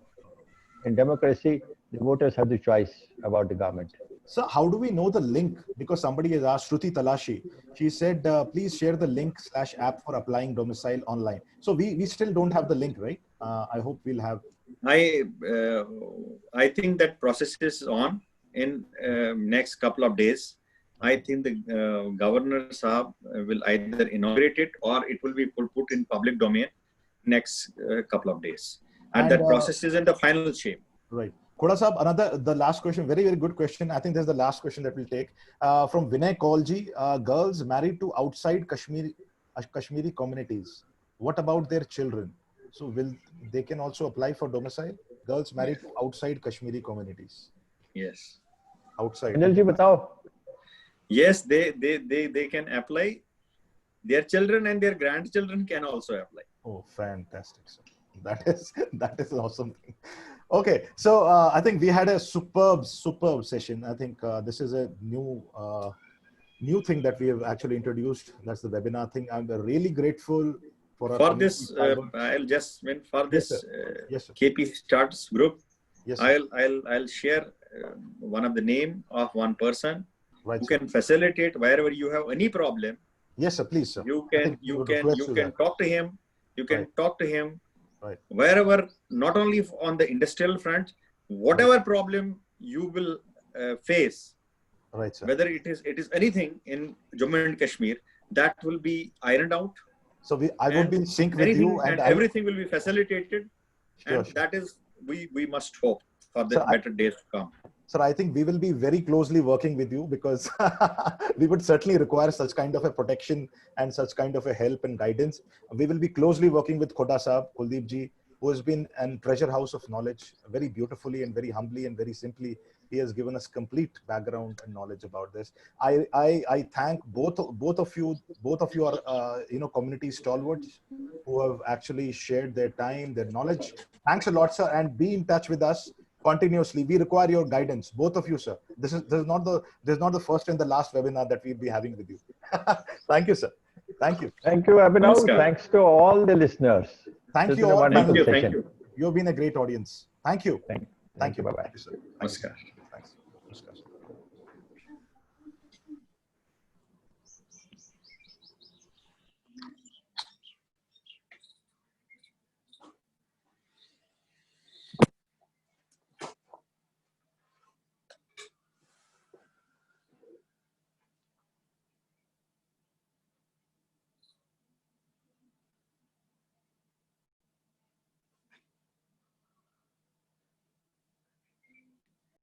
S3: in democracy, the voters have the choice about the government.
S1: So how do we know the link? Because somebody has asked, Shruti Talashi, she said, please share the link /app for applying domicile online. So we still don't have the link, right? I hope we'll have.
S4: I think that process is on in next couple of days. I think the Governor Saab will either inaugurate it or it will be put in public domain next couple of days. And that process is in the final shape.
S1: Right. Khoda Saab, the last question, very, very good question. I think there's the last question that we'll take from Vinay Kaulji. Girls married to outside Kashmiri communities, what about their children? So they can also apply for domicile? Girls married to outside Kashmiri communities.
S4: Yes.
S1: Outside.
S3: Anil ji, batao.
S4: Yes, they can apply. Their children and their grandchildren can also apply.
S1: Oh, fantastic. Sir. That is an awesome thing. Okay, so I think we had a superb session. I think this is a new thing that we have actually introduced. That's the webinar thing. I'm really grateful for
S4: this. I'll just for this
S1: yes,
S4: KP Starts group.
S1: Yes,
S4: I'll share one of the name of one person who can facilitate wherever you have any problem.
S1: Yes, sir. Please, sir.
S4: You can talk to him. You can talk to him.
S1: Right.
S4: Wherever, not only on the industrial front, whatever problem you will face,
S1: right, sir.
S4: Whether it is anything in Jammu and Kashmir, that will be ironed out.
S1: So I would be in sync with you,
S4: and everything will be facilitated.
S1: Sure,
S4: and that is we must hope for the better days to come.
S1: Sir, I think we will be very closely working with you because we would certainly require such kind of a protection and such kind of a help and guidance. We will be closely working with Khoda Saab, Kuldeep ji, who has been a treasure house of knowledge, very beautifully and very humbly and very simply. He has given us complete background and knowledge about this. I thank both of you are community stalwarts who have actually shared their time, their knowledge. Thanks a lot, sir, and be in touch with us continuously. We require your guidance, both of you, sir. This is not the first and the last webinar that we'll be having with you. Thank you, sir. Thank you.
S3: Thank you, Abhinav.
S4: Namaskar.
S3: Thanks to all the listeners.
S1: Thank you all.
S3: Thank you.
S1: You've been a great audience. Thank you.
S3: Thank you. Bye-bye.
S1: Thank you, sir.
S4: Namaskar.